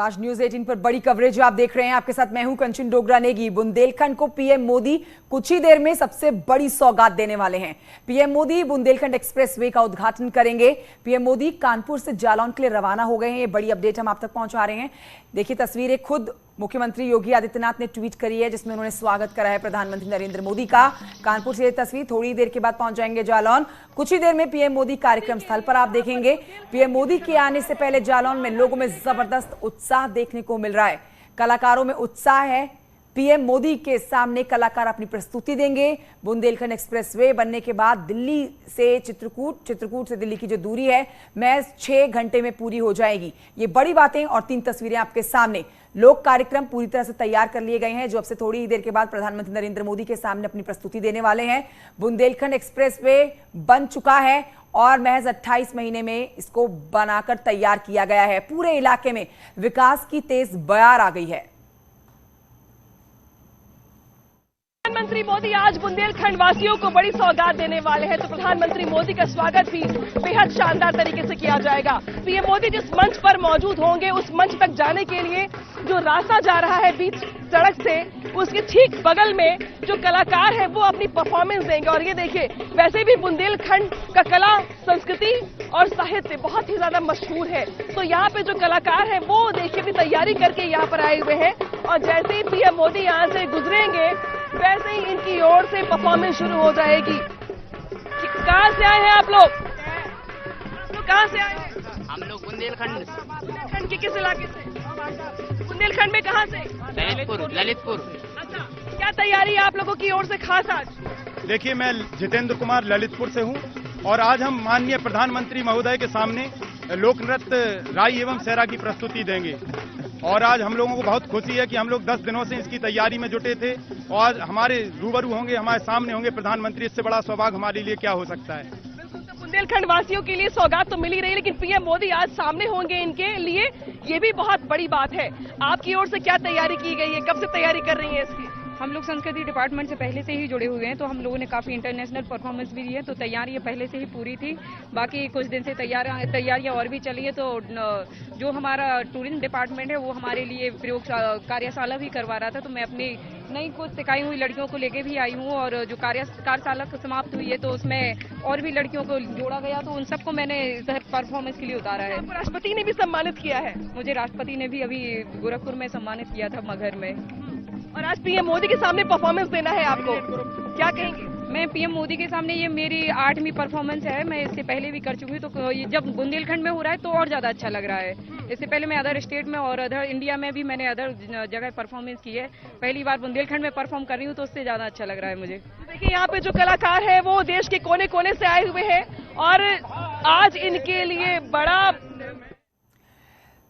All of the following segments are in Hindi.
आज न्यूज 18 पर बड़ी कवरेज जो आप देख रहे हैं, आपके साथ मैं हूं कंचन डोगरा नेगी। बुंदेलखंड को पीएम मोदी कुछ ही देर में सबसे बड़ी सौगात देने वाले हैं। पीएम मोदी बुंदेलखंड एक्सप्रेसवे का उद्घाटन करेंगे। पीएम मोदी कानपुर से जालौन के लिए रवाना हो गए हैं। ये बड़ी अपडेट हम आप तक पहुंचा रहे हैं। देखिए तस्वीरें खुद मुख्यमंत्री योगी आदित्यनाथ ने ट्वीट करी है, जिसमें उन्होंने स्वागत करा है प्रधानमंत्री नरेंद्र मोदी का। कानपुर से ये तस्वीर, थोड़ी देर के बाद पहुंच जाएंगे जालौन। कुछ ही देर में पीएम मोदी कार्यक्रम स्थल पर आप देखेंगे। पीएम मोदी के आने से पहले जालौन में लोगों में जबरदस्त उत्साह देखने को मिल रहा है। कलाकारों में उत्साह है। पीएम मोदी के सामने कलाकार अपनी प्रस्तुति देंगे। बुंदेलखंड एक्सप्रेसवे बनने के बाद दिल्ली से चित्रकूट से दिल्ली की जो दूरी है महज 6 घंटे में पूरी हो जाएगी। ये बड़ी बातें और 3 तस्वीरें आपके सामने। लोक कार्यक्रम पूरी तरह से तैयार कर लिए गए हैं, जो अब से थोड़ी ही देर के बाद प्रधानमंत्री नरेंद्र मोदी के सामने अपनी प्रस्तुति देने वाले हैं। बुंदेलखंड एक्सप्रेसवे बन चुका है और महज 28 महीने में इसको बनाकर तैयार किया गया है। पूरे इलाके में विकास की तेज बयार आ गई है। प्रधानमंत्री मोदी आज बुंदेलखंड वासियों को बड़ी सौगात देने वाले हैं, तो प्रधानमंत्री मोदी का स्वागत भी बेहद शानदार तरीके से किया जाएगा। पीएम मोदी जिस मंच पर मौजूद होंगे, उस मंच तक जाने के लिए जो रास्ता जा रहा है बीच सड़क से, उसके ठीक बगल में जो कलाकार है वो अपनी परफॉर्मेंस देंगे। और ये देखिए, वैसे भी बुंदेलखंड का कला, संस्कृति और साहित्य बहुत ही ज्यादा मशहूर है, तो यहाँ पे जो कलाकार हैं वो देखिए भी तैयारी करके यहाँ पर आए हुए हैं। और जैसे ही पीएम मोदी यहाँ से गुजरेंगे, वैसे ही इनकी ओर से परफॉर्मेंस शुरू हो जाएगी। कहाँ से आए हैं आप लोग? कहाँ से आए हैं? हम लोग बुंदेलखंड के किस इलाके से? बुंदेलखंड में कहाँ से? ललितपुर। अच्छा, क्या तैयारी है आप लोगों की ओर से खास आज? देखिए, मैं जितेंद्र कुमार ललितपुर से हूँ और आज हम माननीय प्रधानमंत्री महोदय के सामने लोक नृत्य राई एवं सेरा की प्रस्तुति देंगे। और आज हम लोगों को बहुत खुशी है कि हम लोग 10 दिनों से इसकी तैयारी में जुटे थे और हमारे रूबरू होंगे, हमारे सामने होंगे प्रधानमंत्री। इससे बड़ा सौभाग्य हमारे लिए क्या हो सकता है। बुंदेलखंड वासियों के लिए सौगात तो मिल ही रही, लेकिन पीएम मोदी आज सामने होंगे इनके लिए, ये भी बहुत बड़ी बात है। आपकी ओर से क्या तैयारी की गई है? कब से तैयारी कर रही है इसकी? हम लोग संस्कृति डिपार्टमेंट से पहले से ही जुड़े हुए हैं, तो हम लोगों ने काफ़ी इंटरनेशनल परफॉर्मेंस भी दी है, तो तैयारी पहले से ही पूरी थी। बाकी कुछ दिन से तैयारियां और भी चली है। तो जो हमारा टूरिज्म डिपार्टमेंट है वो हमारे लिए प्रयोग कार्यशाला भी करवा रहा था, तो मैं अपनी नई कुछ सिखाई हुई लड़कियों को लेके भी आई हूँ। और जो कार्यशाला समाप्त हुई है तो उसमें और भी लड़कियों को जोड़ा गया, तो उन सबको मैंने इधर परफॉर्मेंस के लिए उतारा है। राष्ट्रपति ने भी सम्मानित किया है? मुझे राष्ट्रपति ने भी अभी गोरखपुर में सम्मानित किया था, मगहर में। और आज पीएम मोदी के सामने परफॉर्मेंस देना है आपको, क्या कहेंगे? मैं पीएम मोदी के सामने, ये मेरी 8वीं परफॉर्मेंस है। मैं इससे पहले भी कर चुकी हूँ, तो ये जब बुंदेलखंड में हो रहा है तो और ज्यादा अच्छा लग रहा है। इससे पहले मैं अदर स्टेट में और अदर इंडिया में भी मैंने अदर जगह परफॉर्मेंस की है। पहली बार बुंदेलखंड में परफॉर्म कर रही हूँ, तो उससे ज्यादा अच्छा लग रहा है मुझे। देखिए, यहाँ पे जो कलाकार है वो देश के कोने कोने से आए हुए हैं और आज इनके लिए बड़ा।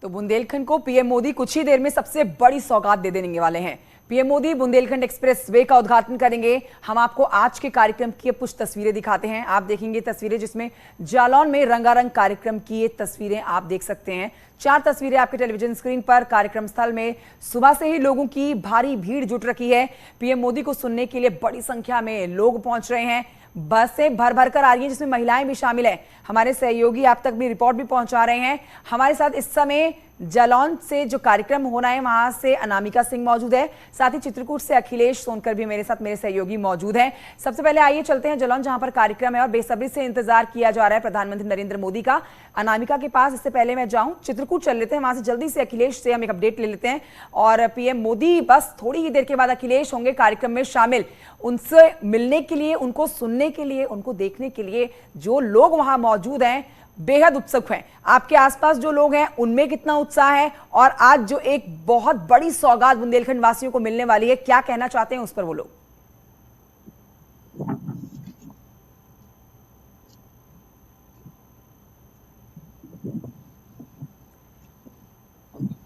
तो बुंदेलखंड को पीएम मोदी कुछ ही देर में सबसे बड़ी सौगात दे देने वाले हैं। पीएम मोदी बुंदेलखंड एक्सप्रेसवे का उद्घाटन करेंगे। हम आपको आज के कार्यक्रम की कुछ तस्वीरें दिखाते हैं। आप देखेंगे तस्वीरें जिसमें जालौन में रंगारंग कार्यक्रम की ये तस्वीरें आप देख सकते हैं। 4 तस्वीरें आपके टेलीविजन स्क्रीन पर। कार्यक्रम स्थल में सुबह से ही लोगों की भारी भीड़ जुट रखी है। पीएम मोदी को सुनने के लिए बड़ी संख्या में लोग पहुंच रहे हैं। बसें भर भर कर आ रही हैं, जिसमें महिलाएं भी शामिल हैं। हमारे सहयोगी आप तक भी रिपोर्ट भी पहुंचा रहे हैं। हमारे साथ इस समय जालौन से जो कार्यक्रम होना है वहां से अनामिका सिंह मौजूद है, साथ ही चित्रकूट से अखिलेश सोनकर भी मेरे साथ, मेरे सहयोगी मौजूद हैं। सबसे पहले आइए चलते हैं जालौन, जहां पर कार्यक्रम है और बेसब्री से इंतजार किया जा रहा है प्रधानमंत्री नरेंद्र मोदी का। अनामिका के पास इससे पहले मैं जाऊं, चित्रकूट चल लेते हैं, वहां से जल्दी से अखिलेश से हम एक अपडेट ले लेते हैं। और पीएम मोदी बस थोड़ी ही देर के बाद अखिलेश होंगे कार्यक्रम में शामिल। उनसे मिलने के लिए, उनको सुनने के लिए, उनको देखने के लिए जो लोग वहां मौजूद हैं बेहद उत्सुक हैं। आपके आसपास जो लोग हैं उनमें कितना उत्साह है? और आज जो एक बहुत बड़ी सौगात बुंदेलखंड वासियों को मिलने वाली है, क्या कहना चाहते हैं उस पर वो लोग?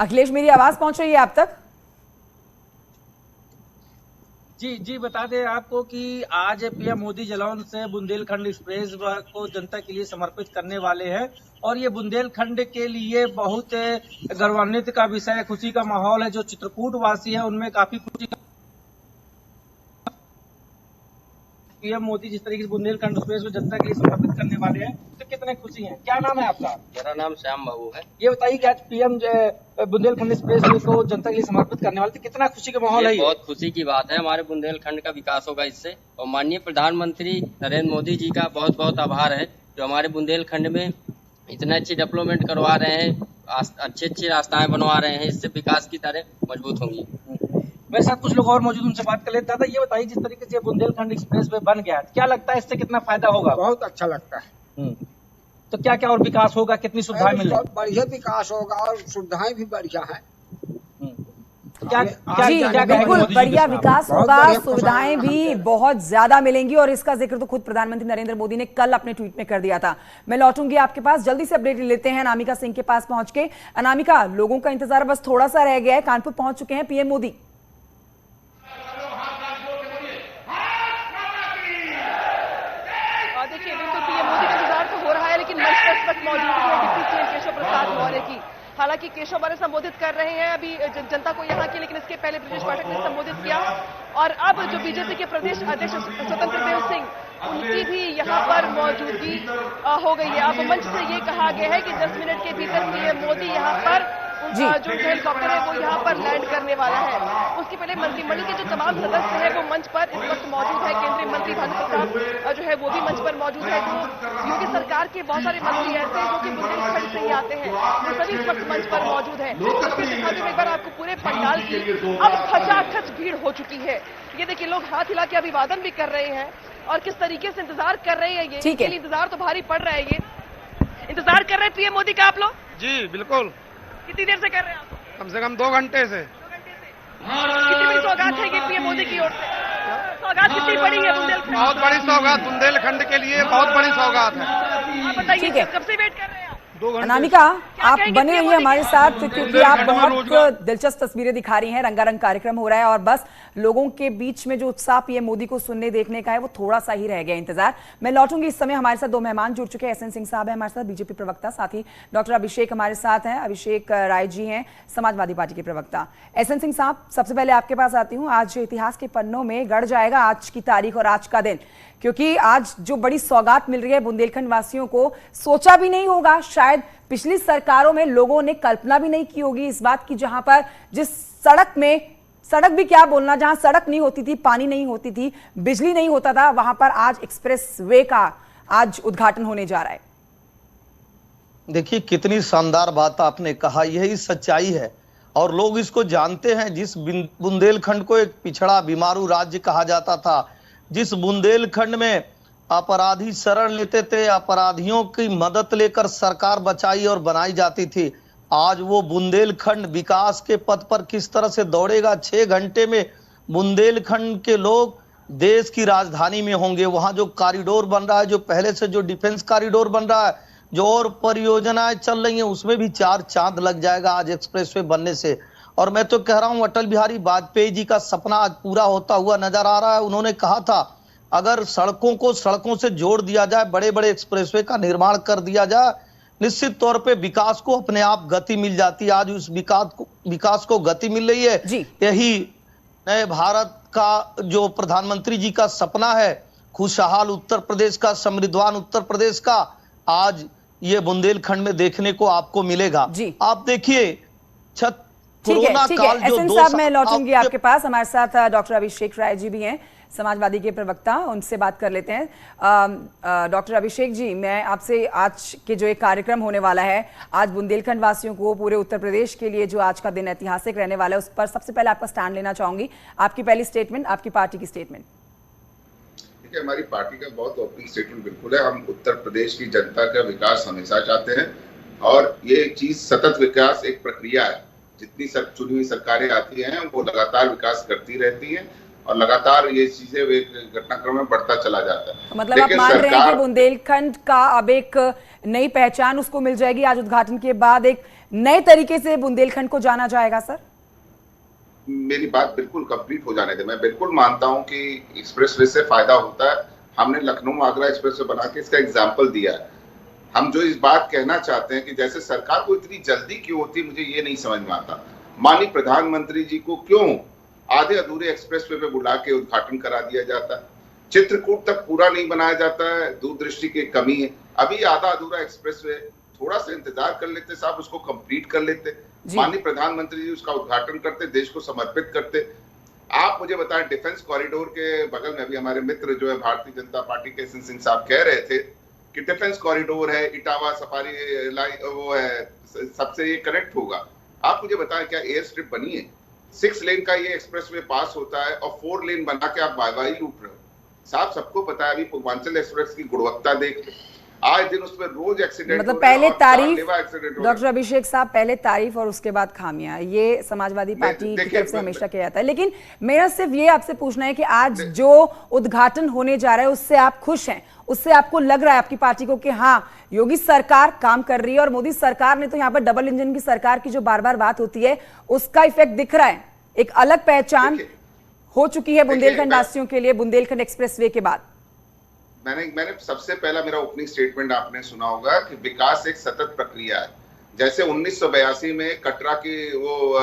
अखिलेश, मेरी आवाज पहुंच रही है आप तक? जी बता दें आपको कि आज पीएम मोदी जालौन से बुंदेलखंड एक्सप्रेस को जनता के लिए समर्पित करने वाले हैं और ये बुंदेलखंड के लिए बहुत गौरवान्वित का विषय है। खुशी का माहौल है। जो चित्रकूट वासी है उनमें काफी खुशी पीएम मोदी जिस तरीके से बुंदेलखंड एक्सप्रेस को जनता के लिए समर्पित करने वाले हैं, तो कितने खुशी हैं? क्या नाम है आपका? मेरा नाम श्याम बाबू है। ये बताइए कि आज पीएम बुंदेलखंड एक्सप्रेस को जनता के लिए समर्पित करने वाले, तो कितना खुशी का माहौल है? बहुत खुशी की बात है, हमारे बुंदेलखंड का विकास होगा इससे। और माननीय प्रधानमंत्री नरेंद्र मोदी जी का बहुत बहुत आभार है, जो हमारे बुंदेलखंड में इतने अच्छी डेवलपमेंट करवा रहे हैं, अच्छी अच्छी रास्ताएं बनवा रहे हैं, इससे विकास की तरह मजबूत होंगी। मेरे साथ कुछ लोग और मौजूद, उनसे बात कर लेते। दादा ये बताइए, जिस तरीके से बुंदेलखंड एक्सप्रेस वे बन गया, क्या लगता है इससे कितना फायदा होगा? बहुत अच्छा लगता है। तो क्या क्या और विकास होगा, कितनी सुविधाएं मिलेंगी? बहुत बढ़िया विकास होगा और सुविधाएं भी बढ़िया है। क्या जी बिल्कुल बढ़िया विकास होगा, सुविधाएं भी बहुत ज्यादा मिलेंगी और इसका जिक्र तो खुद प्रधानमंत्री नरेंद्र मोदी ने कल अपने ट्वीट में कर दिया था। मैं लौटूंगी आपके पास, जल्दी से अपडेट लेते हैं अनामिका सिंह के पास पहुंच के। अनामिका, लोगों का इंतजार बस थोड़ा सा रह गया है, कानपुर पहुंच चुके हैं पीएम मोदी। देखिए बिल्कुल पीएम मोदी का इंतजार तो हो रहा है, लेकिन मंच पर इस वक्त मौजूद है डिप्टी सीएम केशव प्रसाद मौर्य की। हालांकि केशव मौर्य संबोधित कर रहे हैं अभी जनता को यहाँ की, लेकिन इसके पहले ब्रजेश पाठक ने संबोधित किया। और अब जो बीजेपी के प्रदेश अध्यक्ष स्वतंत्र देव सिंह, उनकी भी यहाँ पर मौजूदगी हो गई है। अब मंच से ये कहा गया है कि 10 मिनट के भीतर पीएम मोदी यहाँ पर जो हेलीकॉप्टर है वो यहाँ पर लैंड करने वाला है। उसके पहले मंत्रिमंडल के जो तमाम सदस्य हैं वो मंच पर इस वक्त मौजूद है। केंद्रीय मंत्री भानु प्रताप जो है वो भी मंच पर मौजूद है। जो योगी सरकार के बहुत सारे मंत्री ऐसे हैं जो कि बुंदेलखंड से ही आते हैं, वो सभी इस वक्त मंच पर मौजूद है। तस्वीर दिखा दूं एक बार आपको पूरे पंडाल की, अब खचाखच भीड़ हो चुकी है। ये देखिए लोग हाथ हिला के अभिवादन भी कर रहे हैं और किस तरीके से इंतजार कर रहे हैं। ये इंतजार तो भारी पड़ रहा है। ये इंतजार कर रहे हैं पीएम मोदी का आप लोग? जी बिल्कुल। कितनी देर से कर रहे हैं आप? कम से कम 2 घंटे से। कितनी बड़ी सौगात है ये पीएम मोदी की ओर से? सौगात कितनी बड़ी है बुंदेलखंड? बहुत बड़ी सौगात बुंदेलखंड के लिए, बहुत बड़ी सौगात है। आप बताइए कब से वेट कर रहे हैं आप? अनामिका, आप बने रहिए हमारे साथ क्योंकि आप बहुत दिलचस्प तस्वीरें दिखा रही हैं। रंगारंग कार्यक्रम हो रहा है और बस लोगों के बीच में जो उत्साह पीएम मोदी को सुनने देखने का है वो थोड़ा सा ही रह गया इंतजार। मैं लौटूंगी। इस समय हमारे साथ 2 मेहमान जुड़ चुके हैं। एसएन सिंह साहब है हमारे साथ, बीजेपी प्रवक्ता, साथ ही डॉक्टर अभिषेक हमारे साथ हैं। अभिषेक राय जी हैं समाजवादी पार्टी के प्रवक्ता। एसएन सिंह साहब, सबसे पहले आपके पास आती हूँ। आज इतिहास के पन्नों में गढ़ जाएगा आज की तारीख और आज का दिन, क्योंकि आज जो बड़ी सौगात मिल रही है बुंदेलखंड वासियों को, सोचा भी नहीं होगा, शायद पिछली सरकारों में लोगों ने कल्पना भी नहीं की होगी इस बात की, जहां पर जिस सड़क में, सड़क भी क्या बोलना, जहां सड़क नहीं होती थी, पानी नहीं होती थी, बिजली नहीं होता था, वहां पर आज एक्सप्रेस वे का आज उद्घाटन होने जा रहा है। देखिए कितनी शानदार बात आपने कहा, यही सच्चाई है और लोग इसको जानते हैं। जिस बुंदेलखंड को एक पिछड़ा बीमारू राज्य कहा जाता था, जिस बुंदेलखंड में अपराधी शरण लेते थे, अपराधियों की मदद लेकर सरकार बचाई और बनाई जाती थी, आज वो बुंदेलखंड विकास के पथ पर किस तरह से दौड़ेगा। 6 घंटे में बुंदेलखंड के लोग देश की राजधानी में होंगे। वहां जो कॉरिडोर बन रहा है, जो पहले से जो डिफेंस कॉरिडोर बन रहा है, जो और परियोजनाएं चल रही हैं, उसमें भी 4 चांद लग जाएगा आज एक्सप्रेसवे बनने से। और मैं तो कह रहा हूं अटल बिहारी वाजपेयी जी का सपना आज पूरा होता हुआ नजर आ रहा है। उन्होंने कहा था अगर सड़कों को सड़कों से जोड़ दिया जाए, बड़े बड़े एक्सप्रेसवे का निर्माण कर दिया जाए, निश्चित तौर पे विकास को अपने आप गति मिल जाती है। आज उस विकास को गति मिल रही है। यही नए भारत का जो प्रधानमंत्री जी का सपना है, खुशहाल उत्तर प्रदेश का, समृद्धवान उत्तर प्रदेश का, आज ये बुंदेलखंड में देखने को आपको मिलेगा। आप देखिए कोरोना काल जो 2 साल, मैं लौटूंगी आपके पास। हमारे साथ डॉक्टर अभिषेक राय जी भी हैं, समाजवादी के प्रवक्ता, उनसे बात कर लेते हैं। डॉक्टर अभिषेक जी, मैं आपसे आज के जो एक कार्यक्रम होने वाला है, आज बुंदेलखंड वासियों को, पूरे उत्तर प्रदेश के लिए जो आज का दिन ऐतिहासिक रहने वाला है, उस पर सबसे पहले आपका स्टैंड लेना चाहूंगी। आपकी पहली स्टेटमेंट, आपकी पार्टी की स्टेटमेंट। देखिए, हमारी पार्टी का बहुत ओपनिंग स्टेटमेंट बिल्कुल है। हम उत्तर प्रदेश की जनता का विकास हमेशा चाहते हैं और ये चीज सतत विकास एक प्रक्रिया है। जितनी चुनी हुई सरकारें आती हैं वो लगातार विकास करती रहती हैं और लगातार ये चीजें घटनाक्रम में बढ़ता चला जाता है। मतलब आप मान रहे हैं कि बुंदेलखंड का अब एक नई पहचान उसको मिल जाएगी, आज उद्घाटन के बाद एक नए तरीके से बुंदेलखंड को जाना जाएगा। सर, मेरी बात बिल्कुल कंप्लीट हो जाने दे। मैं बिल्कुल मानता हूं कि एक्सप्रेसवे से फायदा होता है। हमने लखनऊ आगरा एक्सप्रेसवे बना के इसका एग्जाम्पल दिया है। हम जो इस बात कहना चाहते हैं कि जैसे सरकार को इतनी जल्दी क्यों होती, मुझे ये नहीं समझ में आता। माननीय प्रधानमंत्री जी को क्यों आधे अधूरे एक्सप्रेसवे पे बुला के उद्घाटन करा दिया जाता है? चित्रकूट तक पूरा नहीं बनाया जाता है, दूरदृष्टि की कमी है। अभी आधा अधूरा एक्सप्रेसवे, थोड़ा सा इंतजार कर लेते साहब, उसको कंप्लीट कर लेते, माननीय प्रधानमंत्री जी उसका उद्घाटन करते, देश को समर्पित करते। आप मुझे बताएं, डिफेंस कॉरिडोर के बगल में अभी हमारे मित्र जो है भारतीय जनता पार्टी के एस.एन. सिंह साहब कह रहे थे कि डिफेंस कॉरिडोर है, इटावा सफारी लाइन वो है, सबसे ये कनेक्ट होगा। आप मुझे बताएं, क्या एयर स्ट्रिप बनी है? 6 लेन का ये एक्सप्रेसवे पास होता है और 4 लेन बना के आप वाई लूट रहे हो साहब। सबको पता है, अभी पूर्वांचल एक्सप्रेस की गुणवत्ता देख, आज दिन उसमें रोज एक्सीडेंट, मतलब पहले तारीफ, डॉक्टर अभिषेक साहब, पहले तारीफ और उसके बाद खामियां, ये समाजवादी पार्टी की तरफ से हमेशा किया जाता है। लेकिन मेरा सिर्फ ये आपसे पूछना है कि आज जो उद्घाटन होने जा रहा है उससे आप खुश हैं? उससे आपको लग रहा है आपकी पार्टी को कि हाँ, योगी सरकार काम कर रही है? और मोदी सरकार ने तो यहाँ पर डबल इंजन की सरकार की जो बार बार बात होती है उसका इफेक्ट दिख रहा है, एक अलग पहचान हो चुकी है बुंदेलखंड वासियों के लिए बुंदेलखंड एक्सप्रेसवे के बाद। मैंने सबसे पहला मेरा ओपनिंग स्टेटमेंट आपने सुना होगा कि विकास एक सतत प्रक्रिया है। जैसे 1982 में कटरा की वो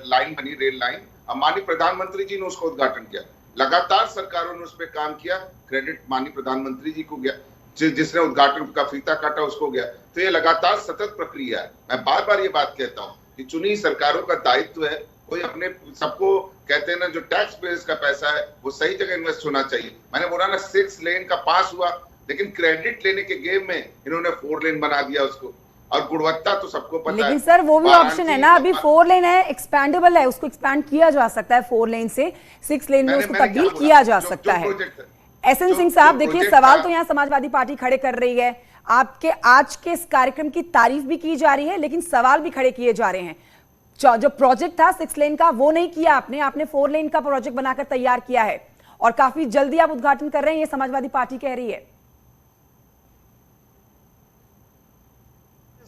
लाइन बनी, रेल लाइन, माननीय प्रधानमंत्री जी ने उसका उद्घाटन किया, लगातार सरकारों ने उस पर काम किया, क्रेडिट माननीय प्रधानमंत्री जी को गया, जिसने उद्घाटन का फीता काटा उसको गया। तो ये लगातार सतत प्रक्रिया है। मैं बार बार ये बात कहता हूँ कि चुनी सरकारों का दायित्व है, कोई अपने सबको कहते हैं ना, जो टैक्स पेयर्स का पैसा है वो सही जगह इन्वेस्ट होना चाहिए। मैंने बोला ना, 6 लेन का पास हुआ, लेकिन क्रेडिट लेने के गेम में इन्होंने 4 लेन बना दिया उसको, और गुणवत्ता तो सबको पता है। लेकिन सर वो भी ऑप्शन है ना, अभी 4 लेन है, एक्सपैंडेबल है, उसको एक्सपैंड किया जा सकता है, 4 लेन से 6 लेन में उसको तब्दील किया जा सकता है। एस.एन. सिंह साहब, देखिए सवाल तो यहाँ समाजवादी पार्टी खड़े कर रही है, आपके आज के इस कार्यक्रम की तारीफ भी की जा रही है, लेकिन सवाल भी खड़े किए जा रहे हैं। जो प्रोजेक्ट था 6 लेन का वो नहीं किया आपने 4 लेन का प्रोजेक्ट बनाकर तैयार किया है, और काफी जल्दी आप उद्घाटन कर रहे हैं, ये समाजवादी पार्टी कह रही है।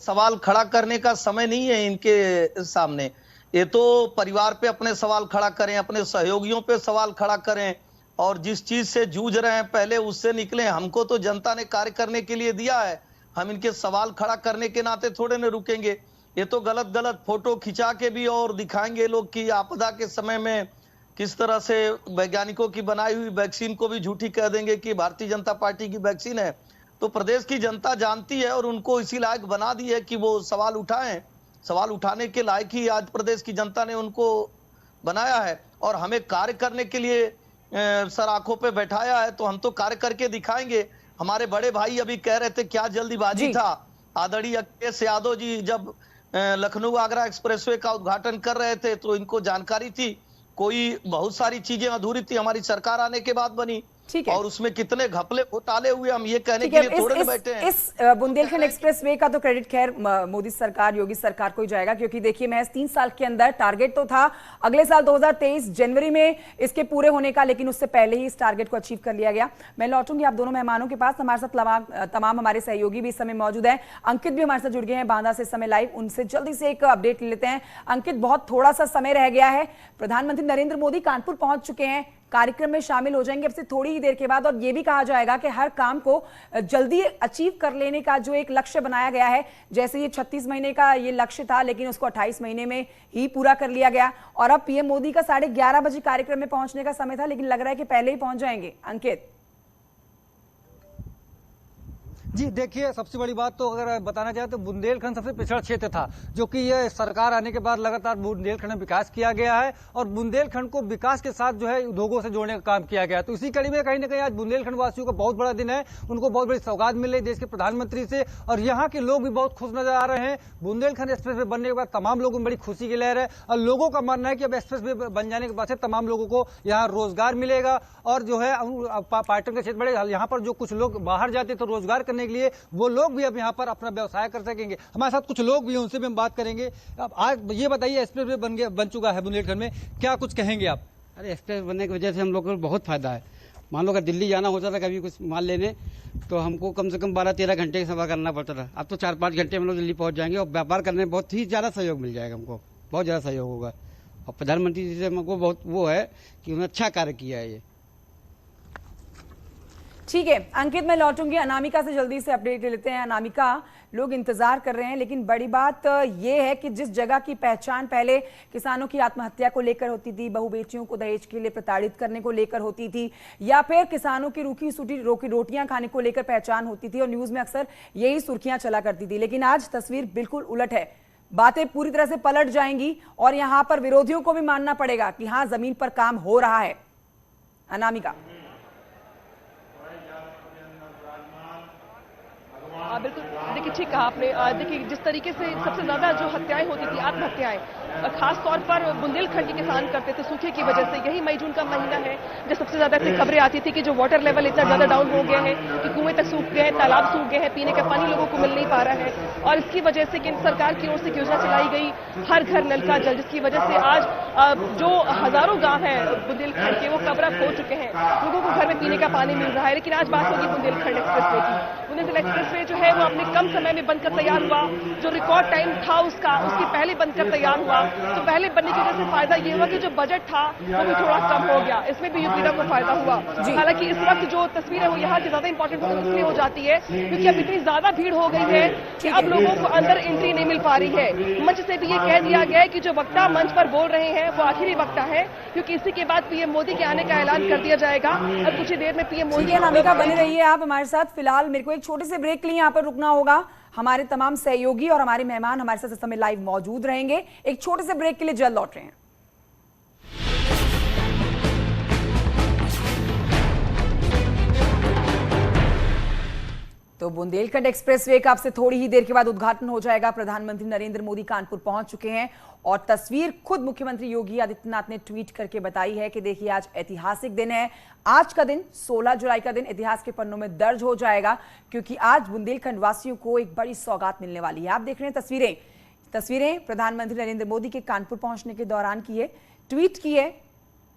सवाल खड़ा करने का समय नहीं है इनके सामने, ये तो परिवार पे अपने सवाल खड़ा करें, अपने सहयोगियों पे सवाल खड़ा करें, और जिस चीज से जूझ रहे हैं पहले उससे निकलें। हमको तो जनता ने कार्य करने के लिए दिया है, हम इनके सवाल खड़ा करने के नाते थोड़े न रुकेंगे। ये तो गलत फोटो खिंचा के भी और दिखाएंगे लोग कि आपदा के समय में किस तरह से वैज्ञानिकों की बनाई हुई वैक्सीन को भी झूठी कह देंगे कि भारतीय जनता पार्टी की वैक्सीन है। तो प्रदेश की जनता जानती है और उनको इसी लायक बना दी है कि वो सवाल उठाएं। सवाल उठाने के लायक ही आज प्रदेश की जनता ने उनको बनाया है, और हमें कार्य करने के लिए सर आंखों पे बैठाया है, तो हम तो कार्य करके दिखाएंगे। हमारे बड़े भाई अभी कह रहे थे क्या जल्दीबाजी था, आदरणीय अखिलेश यादव जी जब लखनऊ आगरा एक्सप्रेसवे का उद्घाटन कर रहे थे तो इनको जानकारी थी, कोई बहुत सारी चीजें अधूरी थी, हमारी सरकार आने के बाद बनी, और उसमें कितने घपले घोटाले हुए, हम ये कहने के लिए थोड़े बैठे हैं। इस बुंदेलखंड एक्सप्रेसवे का तो क्रेडिट खैर मोदी सरकार, योगी सरकार को ही जाएगा, क्योंकि देखिए महज 3 साल के अंदर टारगेट तो था अगले साल 2023 जनवरी में इसके पूरे होने का, लेकिन उससे पहले ही इस टारगेट को अचीव कर लिया गया। मैं लौटूंगी आप दोनों मेहमानों के पास। हमारे साथ तमाम हमारे सहयोगी भी इस समय मौजूद है। अंकित भी हमारे साथ जुड़ गए हैं बांदा से इस समय लाइव, उनसे जल्दी से एक अपडेट ले लेते हैं। अंकित, बहुत थोड़ा सा समय रह गया है, प्रधानमंत्री नरेंद्र मोदी कानपुर पहुंच चुके हैं, कार्यक्रम में शामिल हो जाएंगे अब से थोड़ी ही देर के बाद, और यह भी कहा जाएगा कि हर काम को जल्दी अचीव कर लेने का जो एक लक्ष्य बनाया गया है, जैसे ये 36 महीने का ये लक्ष्य था, लेकिन उसको 28 महीने में ही पूरा कर लिया गया, और अब पीएम मोदी का 11:30 बजे कार्यक्रम में पहुंचने का समय था, लेकिन लग रहा है कि पहले ही पहुंच जाएंगे। अंकित जी, देखिए सबसे बड़ी बात तो अगर बताना चाहे तो बुंदेलखंड सबसे पिछड़ा क्षेत्र था, जो कि यह सरकार आने के बाद लगातार बुंदेलखंड में विकास किया गया है, और बुंदेलखंड को विकास के साथ जो है उद्योगों से जोड़ने का काम किया गया। तो इसी कड़ी में कहीं ना कहीं आज बुंदेलखंड वासियों का बहुत बड़ा दिन है, उनको बहुत बड़ी सौगात मिल रही देश के प्रधानमंत्री से, और यहाँ के लोग भी बहुत खुश नजर आ रहे हैं। बुंदेलखंड एक्सप्रेस वे बनने के बाद तमाम लोगों में बड़ी खुशी की लहर है, और लोगों का मानना है कि अब एक्सप्रेस वे बन जाने के बाद से तमाम लोगों को यहाँ रोजगार मिलेगा, और जो है पर्यटन के क्षेत्र बढ़े, यहाँ पर जो कुछ लोग बाहर जाते तो रोजगार करने के लिए वो लोग भी अब यहाँ पर अपना व्यवसाय कर सकेंगे। हमारे साथ कुछ लोग भी हैं, उनसे भी हम बात करेंगे। अब आज ये बताइए, एक्सप्रेस वे बन चुका है बुंदेलखंड में, क्या कुछ कहेंगे आप? अरे एक्सप्रेस बनने की वजह से हम लोग को बहुत फायदा है। मान लो अगर दिल्ली जाना होता था कभी कुछ माल लेने, तो हमको कम से कम 12-13 घंटे का सफर करना पड़ता था, अब तो 4-5 घंटे में लोग दिल्ली पहुंच जाएंगे, और व्यापार करने में बहुत ही ज़्यादा सहयोग मिल जाएगा, हमको बहुत ज़्यादा सहयोग होगा। और प्रधानमंत्री जी से हमको बहुत वो है कि उन्होंने अच्छा कार्य किया है ये। ठीक है अंकित, मैं लौटूंगी। अनामिका से जल्दी से अपडेट ले लेते हैं। अनामिका, लोग इंतजार कर रहे हैं, लेकिन बड़ी बात यह है कि जिस जगह की पहचान पहले किसानों की आत्महत्या को लेकर होती थी, बहु बेटियों को दहेज के लिए प्रताड़ित करने को लेकर होती थी, या फिर किसानों की रूखी सूटी रोटियां खाने को लेकर पहचान होती थी और न्यूज में अक्सर यही सुर्खियां चला करती थी, लेकिन आज तस्वीर बिल्कुल उलट है। बातें पूरी तरह से पलट जाएंगी और यहां पर विरोधियों को भी मानना पड़ेगा कि हाँ, जमीन पर काम हो रहा है। अनामिका, बिल्कुल, देखिए ठीक कहा आपने। देखिए जिस तरीके से सबसे ज्यादा जो हत्याएं होती थी, आत्महत्याएं, खास तौर पर बुंदेलखंड के किसान करते थे सूखे की वजह से। यही मई जून का महीना है जब सबसे ज्यादा ऐसी खबरें आती थी कि जो वाटर लेवल इतना ज्यादा डाउन हो गया है कि कुएं तक सूख गए हैं, तालाब सूख गए हैं, पीने का पानी लोगों को मिल नहीं पा रहा है। और इसकी वजह से केंद्र सरकार की ओर से योजना चलाई गई हर घर नल का जल, जिसकी वजह से आज जो हजारों गांव है बुंदेलखंड के वो कवरअप हो चुके हैं, लोगों को घर में पीने का पानी मिल रहा है। लेकिन आज बात होगी बुंदेलखंड एक्सप्रेसवे की। बुंदेलखंड एक्सप्रेसवे जो है वो अपने कम समय में बनकर तैयार हुआ। जो रिकॉर्ड टाइम था उसकी पहले बनकर तैयार हुआ। तो पहले बनने की वजह से फायदा ये हुआ कि जो बजट था वो भी थोड़ा कम हो गया, इसमें भी यूपीडा को फायदा हुआ। हालांकि इस वक्त जो तस्वीर है वो यहाँ की ज्यादा इंपॉर्टेंट इसलिए हो जाती है क्योंकि अब इतनी ज्यादा भीड़ हो गई है कि अब लोगों को अंदर एंट्री नहीं मिल पा रही है। मंच से भी ये कह दिया गया है कि जो वक्ता मंच पर बोल रहे हैं वो आखिरी वक्ता है, क्योंकि इसी के बाद पीएम मोदी के आने का ऐलान कर दिया जाएगा और कुछ ही देर में पीएम मोदी। अनामिका, बने रहिए आप हमारे साथ। फिलहाल मेरे को एक छोटे से ब्रेक के लिए यहाँ पर रुकना होगा। हमारे तमाम सहयोगी और हमारे मेहमान हमारे साथ इस समय लाइव मौजूद रहेंगे। एक छोटे से ब्रेक के लिए जल्द लौट रहे हैं। तो बुंदेलखंड एक्सप्रेसवे का अब से थोड़ी ही देर के बाद उद्घाटन हो जाएगा। प्रधानमंत्री नरेंद्र मोदी कानपुर पहुंच चुके हैं और तस्वीर खुद मुख्यमंत्री योगी आदित्यनाथ ने ट्वीट करके बताई है कि देखिए आज ऐतिहासिक दिन है। आज का दिन 16 जुलाई का दिन इतिहास के पन्नों में दर्ज हो जाएगा, क्योंकि आज बुंदेलखंड वासियों को एक बड़ी सौगात मिलने वाली है। आप देख रहे हैं तस्वीरें प्रधानमंत्री नरेंद्र मोदी के कानपुर पहुंचने के दौरान की है, ट्वीट की है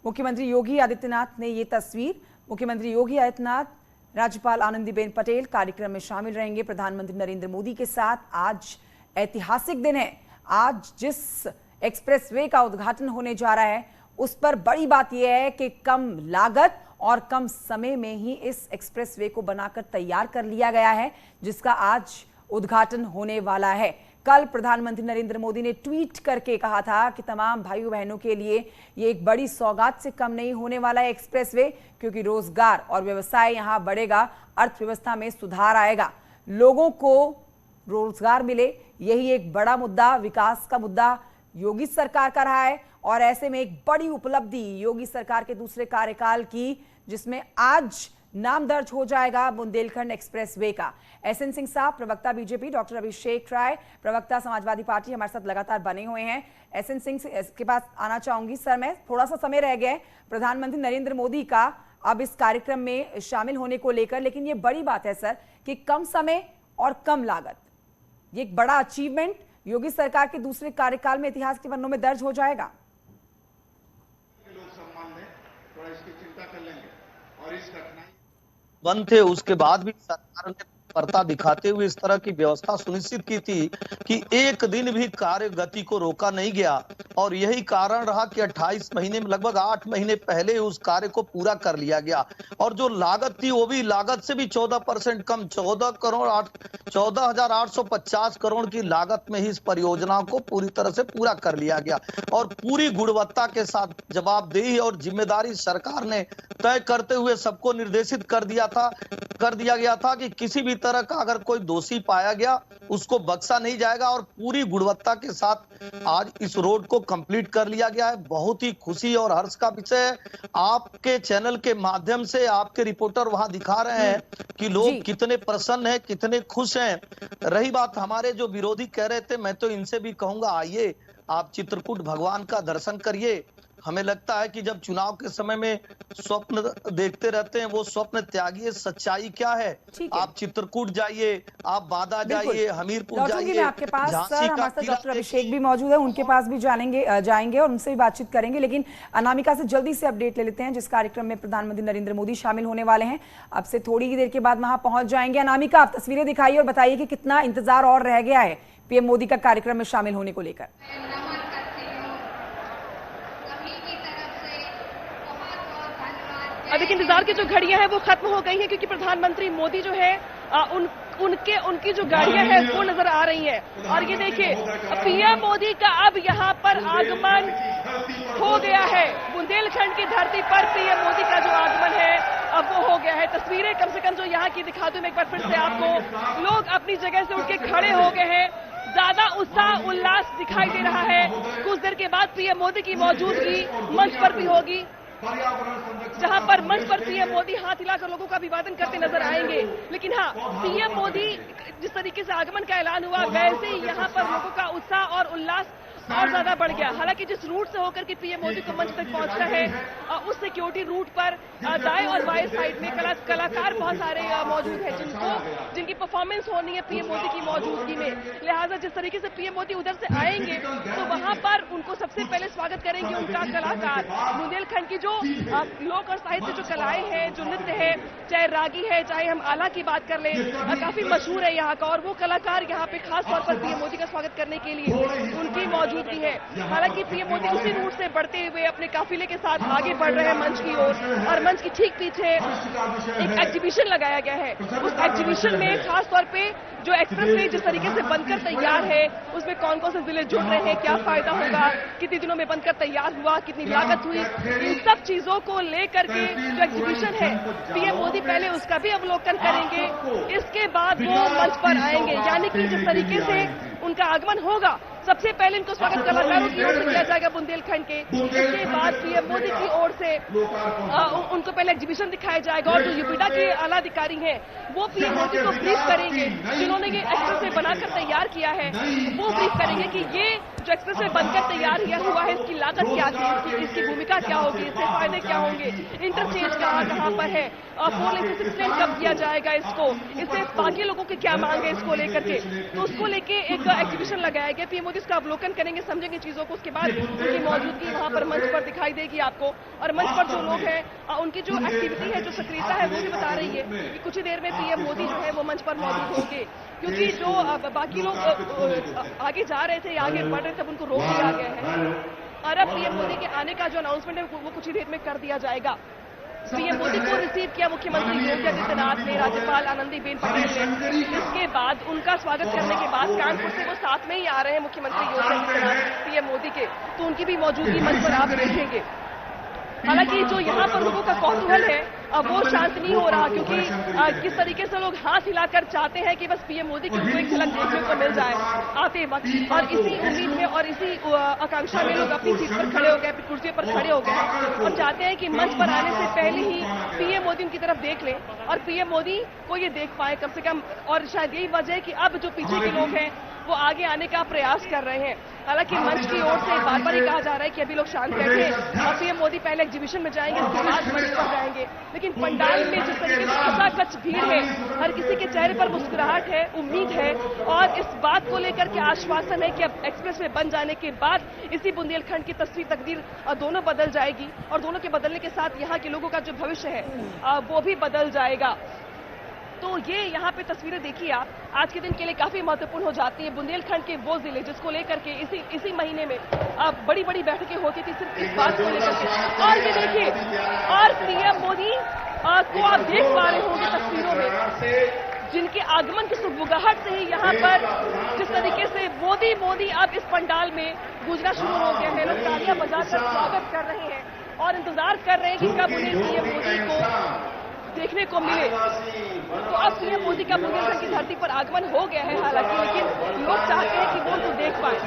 मुख्यमंत्री योगी आदित्यनाथ ने। ये तस्वीर मुख्यमंत्री योगी आदित्यनाथ, राज्यपाल आनंदीबेन पटेल कार्यक्रम में शामिल रहेंगे प्रधानमंत्री नरेंद्र मोदी के साथ। आज ऐतिहासिक दिन है। आज जिस एक्सप्रेसवे का उद्घाटन होने जा रहा है उस पर बड़ी बात यह है कि कम लागत और कम समय में ही इस एक्सप्रेसवे को बनाकर तैयार कर लिया गया है, जिसका आज उद्घाटन होने वाला है। कल प्रधानमंत्री नरेंद्र मोदी ने ट्वीट करके कहा था कि तमाम भाइयों बहनों के लिए ये एक बड़ी सौगात से कम नहीं होने वाला है एक्सप्रेसवे, क्योंकि रोजगार और व्यवसाय यहां बढ़ेगा, अर्थव्यवस्था में सुधार आएगा, लोगों को रोजगार मिले। यही एक बड़ा मुद्दा, विकास का मुद्दा योगी सरकार का रहा है और ऐसे में एक बड़ी उपलब्धि योगी सरकार के दूसरे कार्यकाल की, जिसमें आज नाम दर्ज हो जाएगा बुंदेलखंड एक्सप्रेसवे का। एसएन सिंह साहब, प्रवक्ता बीजेपी, डॉक्टर अभिषेक राय, प्रवक्ता समाजवादी पार्टी, हमारे साथ लगातार बने हुए हैं। एसएन सिंह के पास आना चाहूंगी। सर, मैं थोड़ा सा समय रह गया है प्रधानमंत्री नरेंद्र मोदी का अब इस कार्यक्रम में शामिल होने को लेकर, लेकिन ये बड़ी बात है सर कि कम समय और कम लागत, ये एक बड़ा अचीवमेंट योगी सरकार के दूसरे कार्यकाल में इतिहास के पन्नों में दर्ज हो जाएगा। बंद थे, उसके बाद भी सरकार ने तत्परता दिखाते हुए इस तरह की व्यवस्था सुनिश्चित की थी कि एक दिन भी कार्य गति को रोका नहीं गया और यही कारण रहा कि 28 महीने में लगभग 8 महीने पहले ही उस कार्य को पूरा कर लिया गया। और जो लागत थी वो भी लागत से भी 14% कम, 14,850 करोड़ की लागत में ही इस परियोजना को पूरी तरह से पूरा कर लिया गया और पूरी गुणवत्ता के साथ जवाबदेही और जिम्मेदारी सरकार ने तय करते हुए सबको निर्देशित कर दिया गया था कि किसी भी तरह का अगर कोई दोषी पाया गया उसको बख्शा नहीं जाएगा और पूरी गुणवत्ता के साथ आज इस रोड को कंप्लीट कर लिया गया है। बहुत ही खुशी और हर्ष का विषय है। आपके चैनल के माध्यम से आपके रिपोर्टर वहां दिखा रहे हैं कि लोग कितने प्रसन्न हैं, कितने खुश हैं। रही बात हमारे जो विरोधी कह रहे थे, मैं तो इनसे भी कहूंगा आइए आप चित्रकूट भगवान का दर्शन करिए। हमें लगता है कि जब चुनाव के समय में स्वप्न देखते रहते हैं वो स्वप्न त्यागिए। सच्चाई क्या है, आप चित्रकूट जाइए, आप बादा जाइए, हमीरपुर जाइए। मैं आपके पास सर, हमारे साथ डॉक्टर अभिषेक भी मौजूद है, उनके पास भी जाएंगे और उनसे भी बातचीत करेंगे। लेकिन अनामिका से जल्दी से अपडेट ले लेते हैं जिस कार्यक्रम में प्रधानमंत्री नरेंद्र मोदी शामिल होने वाले हैं। अब से थोड़ी ही देर के बाद वहां पहुंच जाएंगे। अनामिका, आप तस्वीरें दिखाइए और बताइए कि कितना इंतजार और रह गया है पीएम मोदी का कार्यक्रम में शामिल होने को लेकर। देखिए इंतजार की जो घड़ियां हैं वो खत्म हो गई हैं, क्योंकि प्रधानमंत्री मोदी जो है उनकी जो गाड़ियां हैं वो नजर आ रही हैं। और ये देखिए पीएम मोदी का अब यहाँ पर आगमन हो गया है। बुंदेलखंड की धरती पर पीएम मोदी का जो आगमन है अब वो हो गया है। तस्वीरें कम से कम जो यहाँ की दिखा दूं मैं एक बार फिर से आपको। लोग अपनी जगह से उठ के खड़े हो गए हैं, ज्यादा उत्साह उल्लास दिखाई दे रहा है। कुछ देर के बाद पीएम मोदी की मौजूदगी मंच पर भी होगी, जहां पर मंच पर पीएम मोदी हाथ हिलाकर लोगों का अभिवादन करते नजर आएंगे। लेकिन हाँ, पीएम मोदी जिस तरीके से आगमन का ऐलान हुआ वैसे ही यहाँ पर लोगों का उत्साह और उल्लास और ज्यादा बढ़ गया। हालांकि जिस रूट से होकर के पीएम मोदी को मंच तक पहुंचना है उस सिक्योरिटी रूट पर दाएं और बाएं साइड में कलाकार बहुत सारे मौजूद हैं जिनकी परफॉर्मेंस होनी है पीएम मोदी की मौजूदगी में। लिहाजा जिस तरीके से पीएम मोदी उधर से आएंगे तो वहां पर उनको सबसे पहले स्वागत करेंगे उनका कलाकार। बुंदेलखंड की जो लोक और साहित्य जो कलाएं हैं, जो नृत्य है, चाहे रागी है, चाहे हम आला की बात कर लें, काफी मशहूर है यहाँ का। और वो कलाकार यहाँ पे खास तौर पर पीएम मोदी का स्वागत करने के लिए उनकी मौजूदगी है। हालांकि पीएम मोदी उसी रूट से बढ़ते हुए अपने काफिले के साथ आगे बढ़ रहे हैं मंच की ओर, और मंच की ठीक पीछे एक एग्जीबिशन लगाया गया है। उस एग्जीबिशन में खास तौर पे जो एक्सप्रेसवे जिस तरीके से बनकर तैयार है उसमें कौन कौन से जिले जुड़ रहे हैं, क्या फायदा होगा, कितने दिनों में बनकर तैयार हुआ, कितनी लागत हुई, इन सब चीजों को लेकर के जो एग्जीबिशन है पीएम मोदी पहले उसका भी अवलोकन करेंगे, इसके बाद वो मंच पर आएंगे। यानी कि जिस तरीके से उनका आगमन होगा सबसे पहले इनको स्वागत कलाकारों की ओर से किया जाएगा बुंदेलखंड के, इसके बाद पीएम मोदी की ओर से उनको पहले एग्जीबिशन दिखाया जाएगा। और जो यूपीडा के आला अधिकारी हैं वो पीएम मोदी को ब्रीफ करेंगे, जिन्होंने ये एक्सप्रेसवे बनाकर तैयार किया है वो ब्रीफ करेंगे कि ये जो एक्सप्रेसवे बनकर तैयार हुआ है इसकी लागत क्या थी, इसकी भूमिका क्या होगी, इससे फायदे क्या होंगे, इंटरचेंज कहाँ पर है, 4 लेन से 6 लेन कब किया जाएगा, इससे बाकी लोगों की क्या मांग है इसको लेकर के। तो उसको लेके एक एग्जीबिशन लगाया गया। पीएम मोदी इसका अवलोकन करेंगे, समझेंगे चीजों को, उसके बाद उनकी मौजूदगी वहां पर मंच पर दिखाई देगी आपको। और मंच पर जो लोग हैं उनकी जो एक्टिविटी है, जो सक्रियता है वो भी बता रही है कि कुछ ही देर में पीएम मोदी जो है वो मंच पर मौजूद होंगे। क्योंकि जो बाकी लोग आगे जा रहे थे, आगे बढ़ रहे थे, तब उनको रोक दिया गया है। और अब पीएम मोदी के आने का जो अनाउंसमेंट है वो कुछ ही देर में कर दिया जाएगा। पीएम मोदी को रिसीव किया मुख्यमंत्री योगी आदित्यनाथ ने, राज्यपाल आनंदीबेन पटेल ने। इसके बाद उनका स्वागत करने के बाद कानपुर से वो साथ में ही आ रहे हैं मुख्यमंत्री योगी आदित्यनाथ पीएम मोदी के, तो उनकी भी मौजूदगी मंच पर आप देखेंगे। हालांकि जो यहाँ पर लोगों का कौतूहल है वो शांत नहीं हो रहा, क्योंकि किस तरीके से लोग हाथ हिलाकर चाहते हैं कि बस पीएम मोदी की एक झलक देखने को मिल जाए आते वक्त। और इसी उम्मीद में और इसी आकांक्षा में लोग अपनी सीट पर खड़े हो गए, अपनी कुर्सी पर खड़े हो गए और चाहते हैं कि मंच पर आने से पहले ही पीएम मोदी उनकी तरफ देख लें और पीएम मोदी को ये देख पाए कम से कम। और शायद यही वजह है कि अब जो पीछे के लोग हैं वो आगे आने का प्रयास कर रहे हैं। हालांकि मंच की ओर से बार बार ये कहा जा रहा है कि अभी लोग शांत बैठे और पीएम मोदी पहले एग्जीबिशन में जाएंगे, उसके बाद मंच पर जाएंगे। लेकिन पंडाल में जिस तरीके से खचाखच भीड़ है, हर किसी के चेहरे पर मुस्कुराहट है, उम्मीद है और इस बात को लेकर के आश्वासन है कि अब एक्सप्रेसवे बन जाने के बाद इसी बुंदेलखंड की तकदीर दोनों बदल जाएगी और दोनों के बदलने के साथ यहाँ के लोगों का जो भविष्य है वो भी बदल जाएगा। तो ये यहाँ पे तस्वीरें देखिए आप, आज के दिन के लिए काफी महत्वपूर्ण हो जाती है। बुंदेलखंड के वो जिले जिसको लेकर के इसी महीने में बड़ी बड़ी बैठकें होती थी सिर्फ इस बात को लेकर के। और ये देखिए, और पीएम मोदी को आप देख पा रहे होंगे तस्वीरों में, जिनके आगमन की सुगबुगाहट से ही यहाँ पर जिस तरीके से मोदी मोदी अब इस पंडाल में गूंजना शुरू हो गया है। लोग तालियां बजाकर स्वागत कर रहे हैं और इंतजार कर रहे हैं कि कब उन्हें पीएम मोदी को देखने को मिले। तो अब पीएम मोदी का बुंदेलखंड की धरती पर आगमन हो गया है हालांकि, लेकिन लोग चाहते हैं कि वो उनको देख पाए।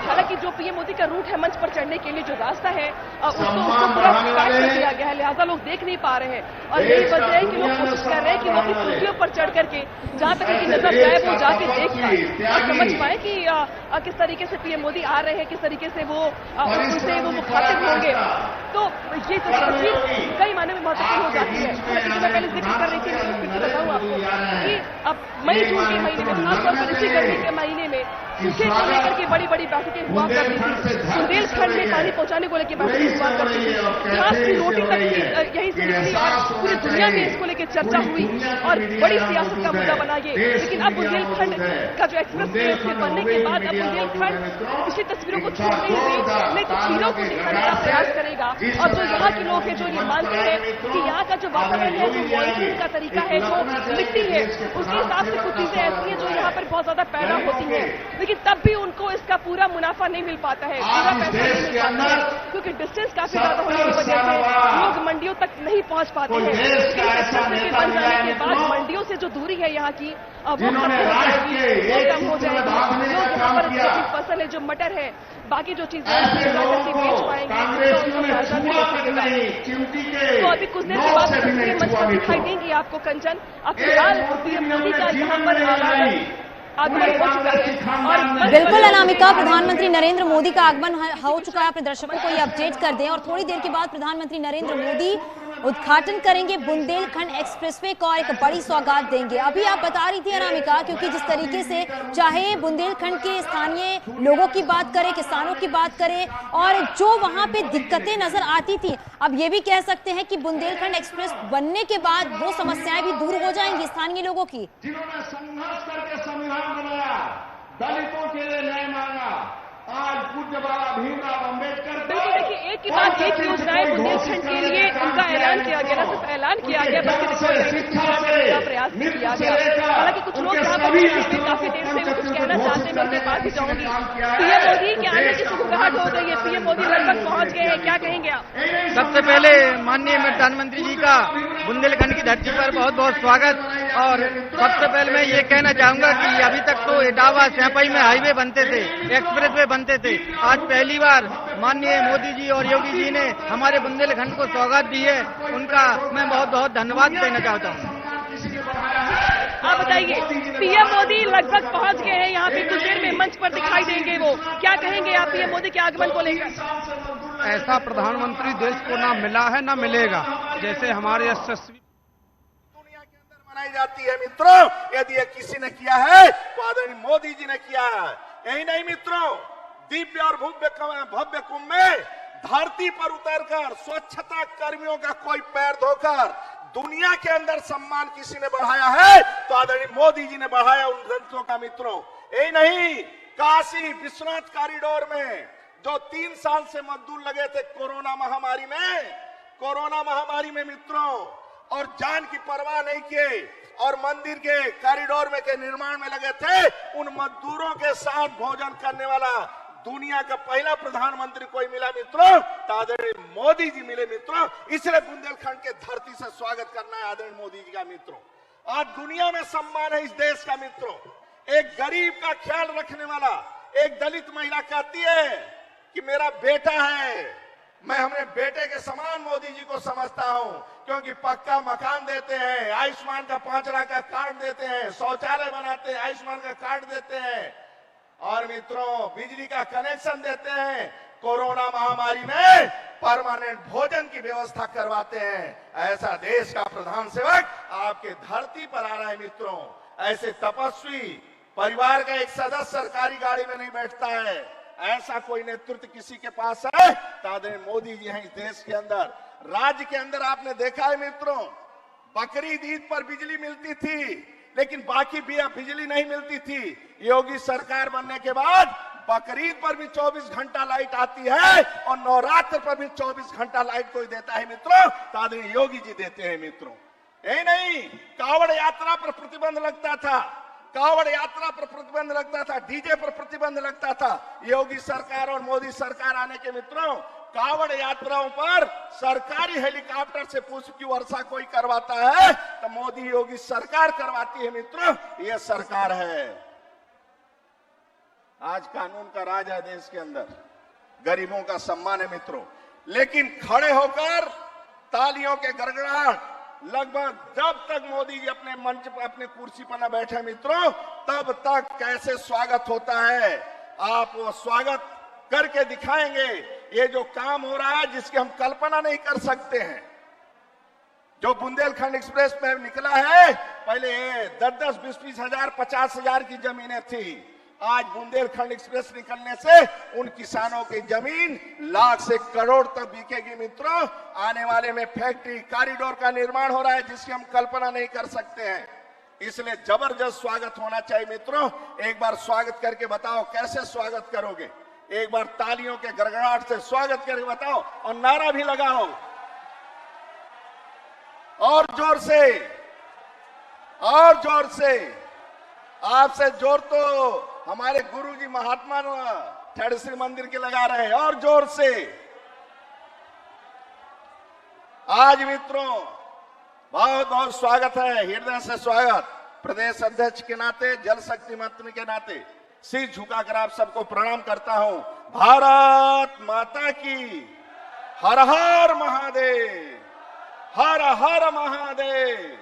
हालांकि जो पीएम मोदी का रूट है मंच पर चढ़ने के लिए जो रास्ता है उसको पूरा काट कर दिया गया है, लिहाजा लोग देख नहीं पा रहे हैं। और यही वजह है कि लोग कोशिश कर रहे हैं कि वो अपनी कुर्सियों पर चढ़ करके जहां तक उनकी नजर जाए वो जाके देख पाए और समझ पाए कि किस तरीके से पीएम मोदी आ रहे हैं, किस तरीके से वो उनसे वो मुखातिब होंगे। तो ये तस्वीर कई मायने में महत्वपूर्ण हो जाती है। मैं पहले जिक्र कर रही थी, मैं बताऊं आपको कि अब मई जून के महीने में, खासतौर पर इसी गर्मी के महीने में सूखे को लेकर के बड़ी बड़ी बैठकें हुआ करती थी, बुंदेलखंड में पानी पहुंचाने को लेकर बैठकें हुआ करती थी, घास की रोटी तक यहीं से निकली और पूरी दुनिया में इसको लेकर चर्चा हुई और बड़ी सियासत का मुद्दा बना ये। लेकिन अब बुंदेलखंड का जो एक्सप्रेस वे उसके बनने के बाद अब बुंदेलखंड पिछली तस्वीरों को छोड़ते हुए नई तस्वीरों को दिखाने का प्रयास करेगा। और जो यहाँ के लोग हैं जो ये मानते हैं कि यहाँ का जो वातावरण है, जो मॉनिटरिंग का तरीका है, जो मिट्टी है, उसके हिसाब से कुछ चीजें ऐसी हैं जो यहाँ पर बहुत ज्यादा पैदा होती हैं, लेकिन तब भी उनको इसका पूरा मुनाफा नहीं मिल पाता है, पूरा पैसा नहीं मिल पाता है, क्योंकि डिस्टेंस काफी ज्यादा होने की वजह से लोग मंडियों तक नहीं पहुंच पाते हैं। लेकिन बन जाने के बाद मंडियों से जो दूरी है यहाँ की वो कम हो जाएगी, वो कम हो जाएगी। लोग यहाँ पर जो फसल है, जो मटर है, बाकी जो चीजें बेच पाएंगे, तो अभी कुछ देर के बाद दूसरे मंच पर दिखाई देंगी आपको कंचन। अब फिलहाल पीएम मोदी का यहाँ पर आगमन हो चुका है। और बिल्कुल अनामिका, प्रधानमंत्री नरेंद्र मोदी का आगमन हो चुका है। अपने दर्शकों को ये अपडेट कर दें और थोड़ी देर के बाद प्रधानमंत्री नरेंद्र मोदी उद्घाटन करेंगे बुंदेलखंड एक्सप्रेसवे को और एक बड़ी सौगात देंगे। अभी आप बता रही थी अनामिका, क्योंकि जिस तरीके से चाहे बुंदेलखंड के स्थानीय लोगों की बात करें, किसानों की बात करें, और जो वहां पे दिक्कतें नजर आती थी, अब ये भी कह सकते हैं कि बुंदेलखंड एक्सप्रेस बनने के बाद वो समस्याएं भी दूर हो जाएंगी स्थानीय लोगों की। जिन्होंने संघर्ष करके संविधान बनाया, दलितों के लिए न्याय मांगा, आज पूज्य बाबा भीमराव अम्बेडकर। बिल्कुल, देखिए एक के बाद एक योजनाएं बुंदेलखंड के लिए उनका ऐलान किया गया, न सिर्फ ऐलान किया गया बल्कि का प्रयास भी किया गया। हालांकि कुछ लोग यहाँ पर काफी देर से कुछ कहना चाहते हैं, मैं उनके पास भी जाऊंगी। पीएम मोदी के आने की सुगबुगाहट हो गई है, पीएम मोदी लगभग पहुंच गए हैं, क्या कहेंगे आप? सबसे पहले माननीय प्रधानमंत्री जी का बुंदेलखंड की धरती पर बहुत बहुत स्वागत। और सबसे पहले मैं ये कहना चाहूंगा कि अभी तक तो इटावा सैंपई में हाईवे बनते थे, एक्सप्रेस वे बनते थे, आज पहली बार माननीय मोदी जी और योगी जी ने हमारे बुंदेलखंड को सौगात दी है, उनका मैं बहुत बहुत धन्यवाद देना चाहता हूँ। आप बताइए, पीएम मोदी लगभग पहुंच गए हैं यहाँ पे, कुछ देर में मंच पर दिखाई देंगे, वो क्या कहेंगे आप पीएम मोदी के आगमन को लेकर? ऐसा प्रधानमंत्री देश को ना मिला है ना मिलेगा, जैसे हमारे यशस्वी दुनिया के अंदर मनाई जाती है। मित्रों, यदि ये किसी ने किया है तो आदरणीय मोदी जी ने किया है। यही नहीं मित्रों, दिव्य और भव्य कुंभ में धरती पर उतरकर स्वच्छता कर्मियों का कोई पैर धोकर दुनिया के अंदर सम्मान किसी ने बढ़ाया है तो आदरणीय मोदी जी ने बढ़ाया उन ग्रंथों का। मित्रों, यही नहीं, काशी विश्वनाथ कॉरिडोर में जो 3 साल से मजदूर लगे थे कोरोना महामारी में मित्रों, और जान की परवाह नहीं किए और मंदिर के कॉरिडोर में के निर्माण में लगे थे, उन मजदूरों के साथ भोजन करने वाला दुनिया का पहला प्रधानमंत्री कोई मिला मित्रों तो आदरणीय मोदी जी मिले। मित्रों, इसलिए बुंदेलखंड के धरती से स्वागत करना है आदरणीय मोदी जी का। मित्रों, आज दुनिया में सम्मान है इस देश का। मित्रों, एक गरीब का ख्याल रखने वाला एक दलित महिला कहती है कि मेरा बेटा है, मैं अपने बेटे के समान मोदी जी को समझता हूं, क्योंकि पक्का मकान देते हैं, आयुष्मान का 5 लाख का कार्ड देते हैं, शौचालय बनाते हैं, आयुष्मान का कार्ड देते हैं, और मित्रों बिजली का कनेक्शन देते हैं, कोरोना महामारी में परमानेंट भोजन की व्यवस्था करवाते हैं। ऐसा देश का प्रधान सेवक आपके धरती पर आ रहा है। मित्रों, ऐसे तपस्वी परिवार का एक सदस्य सरकारी गाड़ी में नहीं बैठता है, ऐसा कोई नेतृत्व किसी के पास है तो आदरणीय मोदी जी हैं इस देश के अंदर। राज्य के अंदर आपने देखा है मित्रों, बकरीद ईद पर बिजली मिलती थी लेकिन बाकी भी बिजली नहीं मिलती थी। योगी सरकार बनने के बाद बकरीद पर भी 24 घंटा लाइट आती है और नवरात्र पर भी 24 घंटा लाइट कोई देता है मित्रों तो आदरणीय योगी जी देते हैं। मित्रों, यही नहीं, कावड़ यात्रा पर प्रतिबंध लगता था, डीजे पर प्रतिबंध लगता था। योगी सरकार और मोदी सरकार आने के मित्रों, कावड़ यात्राओं पर सरकारी हेलीकॉप्टर से पुष्प की वर्षा कोई करवाता है तो मोदी योगी सरकार करवाती है। मित्रों, ये सरकार है। आज कानून का राज है देश के अंदर, गरीबों का सम्मान है मित्रों, लेकिन खड़े होकर तालियों के गड़गड़ाहट लगभग जब तक मोदी जी अपने मंच पर अपने कुर्सी पर न बैठे मित्रों तब तक कैसे स्वागत होता है। आप वो स्वागत करके दिखाएंगे। ये जो काम हो रहा है जिसकी हम कल्पना नहीं कर सकते हैं, जो बुंदेलखंड एक्सप्रेस में निकला है, पहले 10-10, 20-20 हजार, 50 हजार की जमीनें थी, आज बुंदेलखंड एक्सप्रेस निकलने से उन किसानों की जमीन लाख से करोड़ तक बिकेगी मित्रों। आने वाले में फैक्ट्री कॉरिडोर का निर्माण हो रहा है जिसकी हम कल्पना नहीं कर सकते हैं। इसलिए जबरदस्त स्वागत होना चाहिए मित्रों। एक बार स्वागत करके बताओ, कैसे स्वागत करोगे? एक बार तालियों के गड़गड़ाहट से स्वागत करके बताओ और नारा भी लगाओ और जोर से, और जोर से। आपसे जोर तो हमारे गुरुजी महात्मा थेड़श्री मंदिर के लगा रहे हैं, और जोर से। आज मित्रों बहुत बहुत स्वागत है, हृदय से स्वागत। प्रदेश अध्यक्ष के नाते, जल शक्ति मंत्री के नाते सिर झुकाकर आप सबको प्रणाम करता हूं। भारत माता की हर हर महादेव, हर हर महादेव,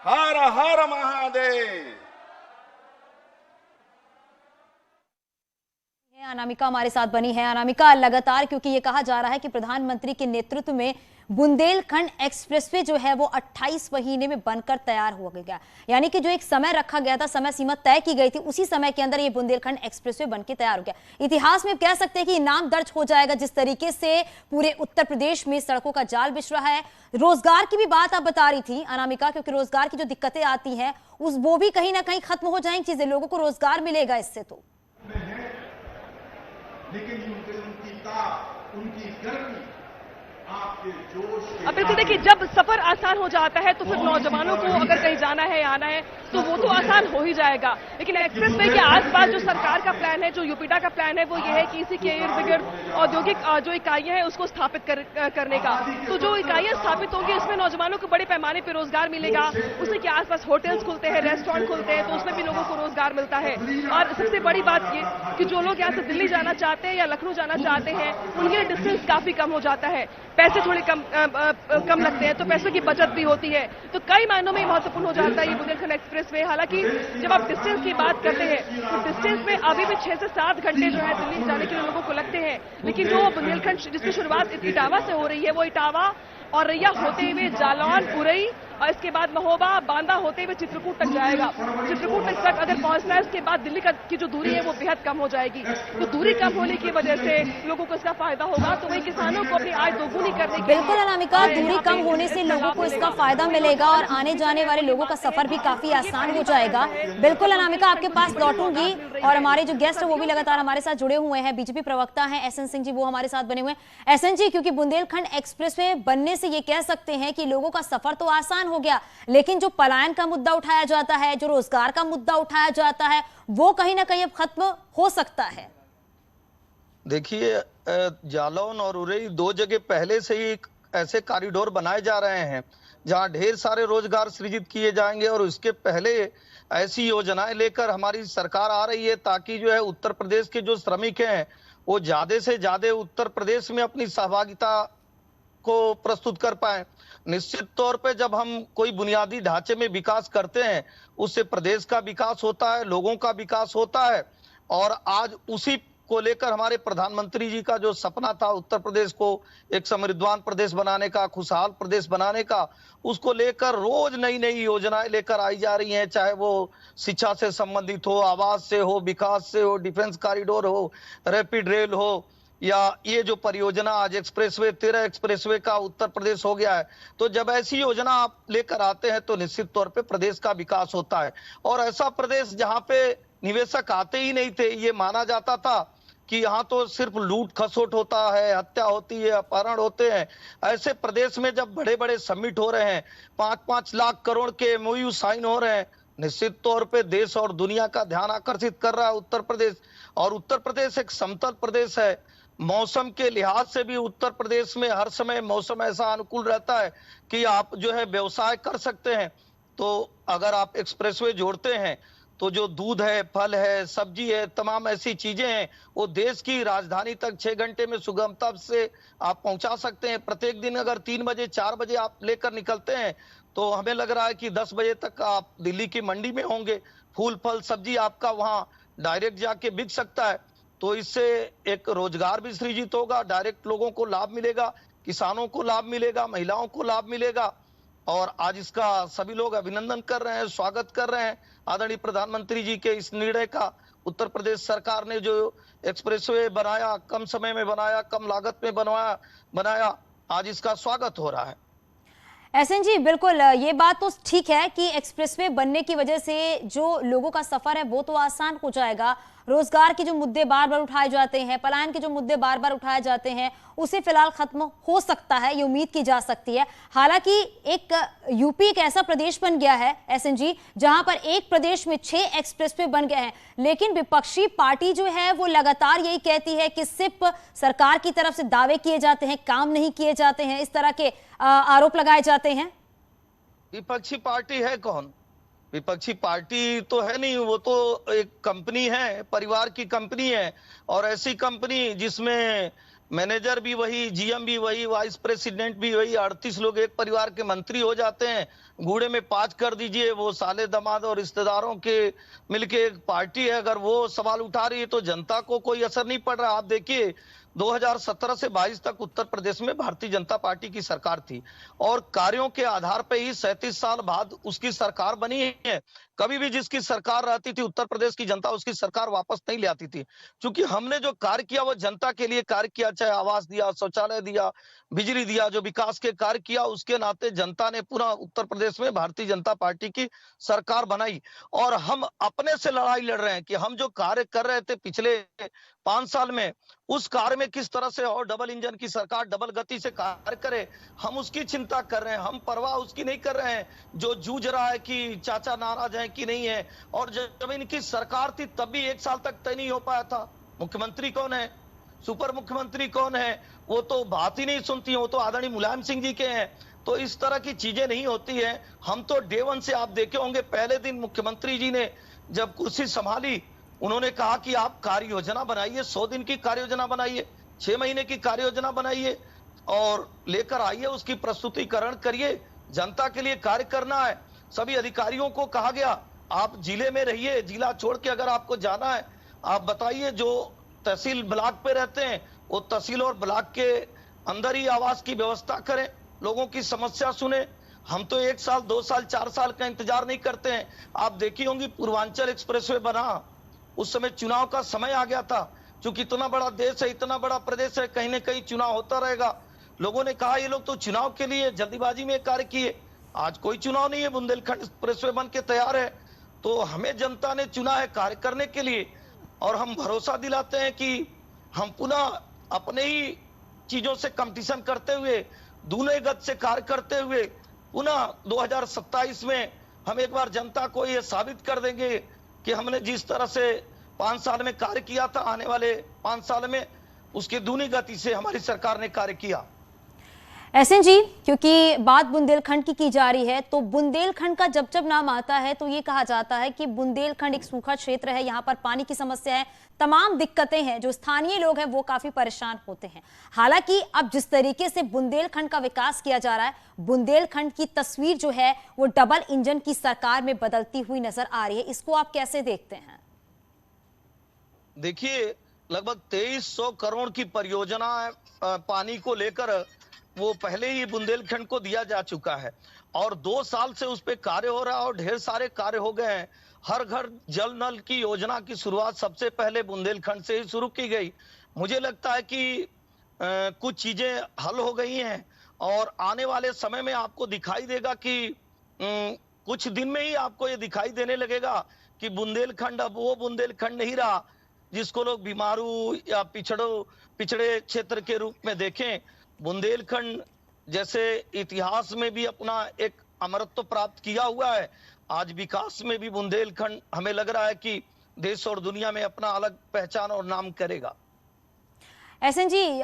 हर हर महादेव। अनामिका हमारे साथ बनी है। अनामिका, लगातार क्योंकि ये कहा जा रहा है कि प्रधानमंत्री के नेतृत्व में बुंदेलखंड एक्सप्रेसवे जो है वो 28 महीने में बनकर तैयार हो गया, यानी कि जो एक समय रखा गया था, समय सीमा तय की गई थी, उसी समय के अंदर ये बुंदेलखंड एक्सप्रेसवे बनकर तैयार हो गया। इतिहास में कह सकते हैं कि नाम दर्ज हो जाएगा जिस तरीके से पूरे उत्तर प्रदेश में सड़कों का जाल बिछ रहा है। रोजगार की भी बात आप बता रही थी अनामिका, क्योंकि रोजगार की जो दिक्कतें आती हैं वो भी कहीं ना कहीं खत्म हो जाएंगी, चीजें लोगों को रोजगार मिलेगा इससे। तो लेकिन उनकी गर्मी आपके जोश। अब बिल्कुल देखिए, जब सफर आसान हो जाता है तो फिर नौजवानों को अगर कहीं जाना है, आना है, तो वो तो आसान हो ही जाएगा। लेकिन एक्सप्रेसवे के आसपास जो सरकार का प्लान है, जो यूपीडा का प्लान है, वो ये है कि इसी के इर्द गिर्द औद्योगिक जो इकाइयां हैं उसको स्थापित करने का। तो जो इकाइयां स्थापित होंगी उसमें नौजवानों को बड़े पैमाने पर रोजगार मिलेगा। उसी के आसपास होटल्स खुलते हैं, रेस्टोरेंट खुलते हैं, तो उसमें भी लोगों को रोजगार मिलता है। और सबसे बड़ी बात ये कि जो लोग यहाँ से दिल्ली जाना चाहते हैं या लखनऊ जाना चाहते हैं, उनके लिए डिस्टेंस काफी कम हो जाता है, पैसे थोड़े कम लगते हैं, तो पैसों की बचत भी होती है। तो कई मायनों में महत्वपूर्ण हो जाता है ये बुंदेलखंड एक्सप्रेसवे। हालांकि जब आप डिस्टेंस की बात करते हैं तो डिस्टेंस में अभी भी 6 से 7 घंटे जो है दिल्ली जाने के लिए लोगों को लगते हैं। लेकिन जो बुंदेलखंड जिसकी शुरुआत इटावा से हो रही है, वो इटावा और रैया होते हुए जालौन, उरई और इसके बाद महोबा, बांदा होते हुए चित्रकूट तक जाएगा। चित्रकूट तक अगर पहुंचना है, उसके बाद दिल्ली की जो दूरी है वो बेहद कम हो जाएगी। तो दूरी कम होने की वजह से लोगों को इसका फायदा होगा। तो वही किसानों को अपनी आय दोगुनी करने की। बिल्कुल अनामिका, दूरी कम होने से लोगों को इसका फायदा मिलेगा और आने जाने वाले लोगों का सफर भी काफी आसान हो जाएगा। बिल्कुल अनामिका, आपके पास लौटूंगी और हमारे जो गेस्ट है वो भी लगातार हमारे साथ जुड़े हुए हैं। बीजेपी प्रवक्ता हैं SN सिंह जी, वो हमारे साथ बने हुए हैं। SN जी, क्योंकि बुंदेलखंड एक्सप्रेसवे बनने से ये कह सकते हैं कि लोगों का सफर तो आसान हो गया, लेकिन जो पलायन का मुद्दा उठाया जाता है, जो रोजगार का मुद्दा उठाया जाता है, वो कहीं ना कहीं अब खत्म हो सकता है। देखिए, जालौन और उरई 2 जगह पहले से ही ऐसे कॉरिडोर बनाए जा रहे हैं जहां ढेर सारे रोजगार सृजित किए जाएंगे, और उसके पहले ऐसी योजनाएं लेकर हमारी सरकार आ रही है ताकि जो है उत्तर प्रदेश के जो श्रमिक हैं वो ज्यादा से ज्यादा उत्तर प्रदेश में अपनी सहभागिता को प्रस्तुत कर पाए। निश्चित तौर पे जब हम कोई बुनियादी ढांचे में विकास करते हैं उससे प्रदेश का विकास होता है, लोगों का विकास होता है। और आज उसी को लेकर हमारे प्रधानमंत्री जी का जो सपना था उत्तर प्रदेश को एक समृद्धवान प्रदेश बनाने का, खुशहाल प्रदेश बनाने का, उसको लेकर रोज नई नई योजनाएं लेकर आई जा रही हैं, चाहे वो शिक्षा से संबंधित हो, आवास से हो, विकास से हो, डिफेंस कॉरिडोर हो, रैपिड रेल हो, या ये जो परियोजना आज एक्सप्रेसवे 13 एक्सप्रेसवे का उत्तर प्रदेश हो गया है। तो जब ऐसी योजना आप लेकर आते हैं तो निश्चित तौर पे प्रदेश का विकास होता है। और ऐसा प्रदेश जहां पे निवेशक आते ही नहीं थे, ये माना जाता था कि यहाँ तो सिर्फ लूट खसोट होता है, हत्या होती है, अपहरण होते हैं, ऐसे प्रदेश में जब बड़े बड़े समिट हो रहे हैं, 5-5 लाख करोड़ के MOU साइन हो रहे हैं, निश्चित तौर पे देश और दुनिया का ध्यान आकर्षित कर रहा है उत्तर प्रदेश। और उत्तर प्रदेश एक समतल प्रदेश है, मौसम के लिहाज से भी उत्तर प्रदेश में हर समय मौसम ऐसा अनुकूल रहता है कि आप जो है व्यवसाय कर सकते हैं। तो अगर आप एक्सप्रेसवे जोड़ते हैं तो जो दूध है, फल है, सब्जी है, तमाम ऐसी चीजें हैं वो देश की राजधानी तक 6 घंटे में सुगमता से आप पहुंचा सकते हैं। प्रत्येक दिन अगर 3 बजे 4 बजे आप लेकर निकलते हैं तो हमें लग रहा है कि 10 बजे तक आप दिल्ली की मंडी में होंगे। फूल फल सब्जी आपका वहां डायरेक्ट जाके बिक सकता है। तो इससे एक रोजगार भी सृजित होगा, डायरेक्ट लोगों को लाभ मिलेगा, किसानों को लाभ मिलेगा, महिलाओं को लाभ मिलेगा। और आज इसका सभी लोग अभिनंदन कर रहे हैं, स्वागत कर रहे हैं आदरणीय प्रधानमंत्री जी के इस निर्णय का। उत्तर प्रदेश सरकार ने जो एक्सप्रेसवे बनाया, कम समय में बनाया, कम लागत में बनाया, आज इसका स्वागत हो रहा है। एसएन जी, बिल्कुल ये बात तो ठीक है कि एक्सप्रेसवे बनने की वजह से जो लोगों का सफर है वो तो आसान हो जाएगा। रोजगार के जो मुद्दे बार बार उठाए जाते हैं, पलायन के जो मुद्दे बार बार उठाए जाते हैं, उसे फिलहाल खत्म हो सकता है, ये उम्मीद की जा सकती है। हालांकि एक यूपी एक ऐसा प्रदेश बन गया है एसएन जी, जहां पर एक प्रदेश में 6 एक्सप्रेसवे बन गए हैं, लेकिन विपक्षी पार्टी जो है वो लगातार यही कहती है कि सिर्फ सरकार की तरफ से दावे किए जाते हैं, काम नहीं किए जाते हैं, इस तरह के आरोप लगाए जाते हैं। विपक्षी पार्टी है कौन? विपक्षी पार्टी तो है नहीं, वो तो एक कंपनी है, परिवार की कंपनी है। और ऐसी कंपनी जिसमें मैनेजर भी वही, जीएम भी वही, वाइस प्रेसिडेंट भी वही, 38 लोग एक परिवार के मंत्री हो जाते हैं। घूड़े में 5 कर दीजिए, वो साले दामाद और रिश्तेदारों के मिलके एक पार्टी है। अगर वो सवाल उठा रही है तो जनता को कोई असर नहीं पड़ रहा। आप देखिए 2017 से 22 तक उत्तर प्रदेश में भारतीय जनता पार्टी की सरकार थी और कार्यों के आधार पर ही 37 साल बाद उसकी सरकार बनी है। कभी भी जिसकी सरकार रहती थी उत्तर प्रदेश की जनता उसकी सरकार वापस नहीं ले आती थी, क्योंकि हमने जो कार्य किया वो जनता के लिए कार्य किया, चाहे आवास दिया, शौचालय दिया, बिजली दिया, जो विकास के कार्य किया उसके नाते जनता ने पूरा उत्तर प्रदेश में भारतीय जनता पार्टी की सरकार बनाई। और हम अपने से लड़ाई लड़ रहे हैं कि हम जो कार्य कर रहे थे पिछले 5 साल में, उस कार्य में किस तरह से और डबल इंजन की सरकार डबल गति से कार्य करे, हम उसकी चिंता कर रहे हैं। हम परवाह उसकी नहीं कर रहे हैं जो जूझ रहा है कि चाचा नाराज है कि नहीं है। और जब इनकी सरकार थी तब भी 1 साल तक तय नहीं हो पाया था। मुख्यमंत्री कौन है, सुपर मुख्यमंत्री कौन है, वो तो बात ही नहीं सुनती, वो तो आदरणीय मुलायम सिंह जी के हैं। तो इस तरह की चीजें नहीं होती है। हम तो डे 1 से, आप देखे होंगे पहले दिन मुख्यमंत्री जी ने जब कुर्सी संभाली, उन्होंने कहा कि आप कार्य योजना बनाइए, 100 दिन की कार्य योजना बनाइए, 6 महीने की कार्य योजना बनाइए और लेकर आइए, उसकी प्रस्तुतिकरण करिए, जनता के लिए कार्य करना है। सभी अधिकारियों को कहा गया आप जिले में रहिए, जिला छोड़ के अगर आपको जाना है आप बताइए। जो तहसील ब्लॉक पे रहते हैं वो तहसील और ब्लॉक के अंदर ही आवास की व्यवस्था करें, लोगों की समस्या सुने। हम तो 1 साल 2 साल 4 साल का इंतजार नहीं करते हैं। आप देखी होंगी पूर्वांचल एक्सप्रेसवे बना, उस समय चुनाव का समय आ गया था, क्योंकि इतना बड़ा देश है, इतना बड़ा प्रदेश है, कहीं न कहीं चुनाव होता रहेगा। लोगों ने कहा ये लोग तो चुनाव के लिए जल्दीबाजी में कार्य किए। आज कोई चुनाव नहीं है, बुंदेलखंड एक्सप्रेसवे बन के तैयार है। तो हमें जनता ने चुना है कार्य करने के लिए और हम भरोसा दिलाते हैं कि हम पुनः अपने ही चीजों से कंपटीशन करते हुए, दूने गत से कार्य करते हुए पुनः 2027 में हम एक बार जनता को ये साबित कर देंगे कि हमने जिस तरह से 5 साल में कार्य किया था, आने वाले 5 साल में उसकी दूनी गति से हमारी सरकार ने कार्य किया। एसएन जी, क्योंकि बात बुंदेलखंड की जा रही है, तो बुंदेलखंड का जब जब नाम आता है तो ये कहा जाता है कि बुंदेलखंड एक सूखा क्षेत्र है, यहाँ पर पानी की समस्या है, तमाम दिक्कतें हैं, जो स्थानीय लोग हैं वो काफी परेशान होते हैं। हालांकि अब जिस तरीके से बुंदेलखंड का विकास किया जा रहा है, बुंदेलखंड की तस्वीर जो है वो डबल इंजन की सरकार में बदलती हुई नजर आ रही है, इसको आप कैसे देखते हैं? देखिए लगभग 2300 करोड़ की परियोजना पानी को लेकर वो पहले ही बुंदेलखंड को दिया जा चुका है और 2 साल से उस पर कार्य हो रहा है और ढेर सारे कार्य हो गए हैं। हर घर जल नल की योजना की शुरुआत सबसे पहले बुंदेलखंड से ही शुरू की गई। मुझे लगता है कि कुछ चीजें हल हो गई हैं और आने वाले समय में आपको दिखाई देगा कि कुछ दिन में ही आपको ये दिखाई देने लगेगा कि बुंदेलखंड अब वो बुंदेलखंड नहीं रहा जिसको लोग बीमारू या पिछड़े क्षेत्र के रूप में देखें। बुंदेलखंड जैसे इतिहास में भी अपना एक अमरत्व प्राप्त किया हुआ है, आज विकास में भी बुंदेलखंड हमें लग रहा है कि देश और दुनिया में अपना अलग पहचान और नाम करेगा। एसएन जी,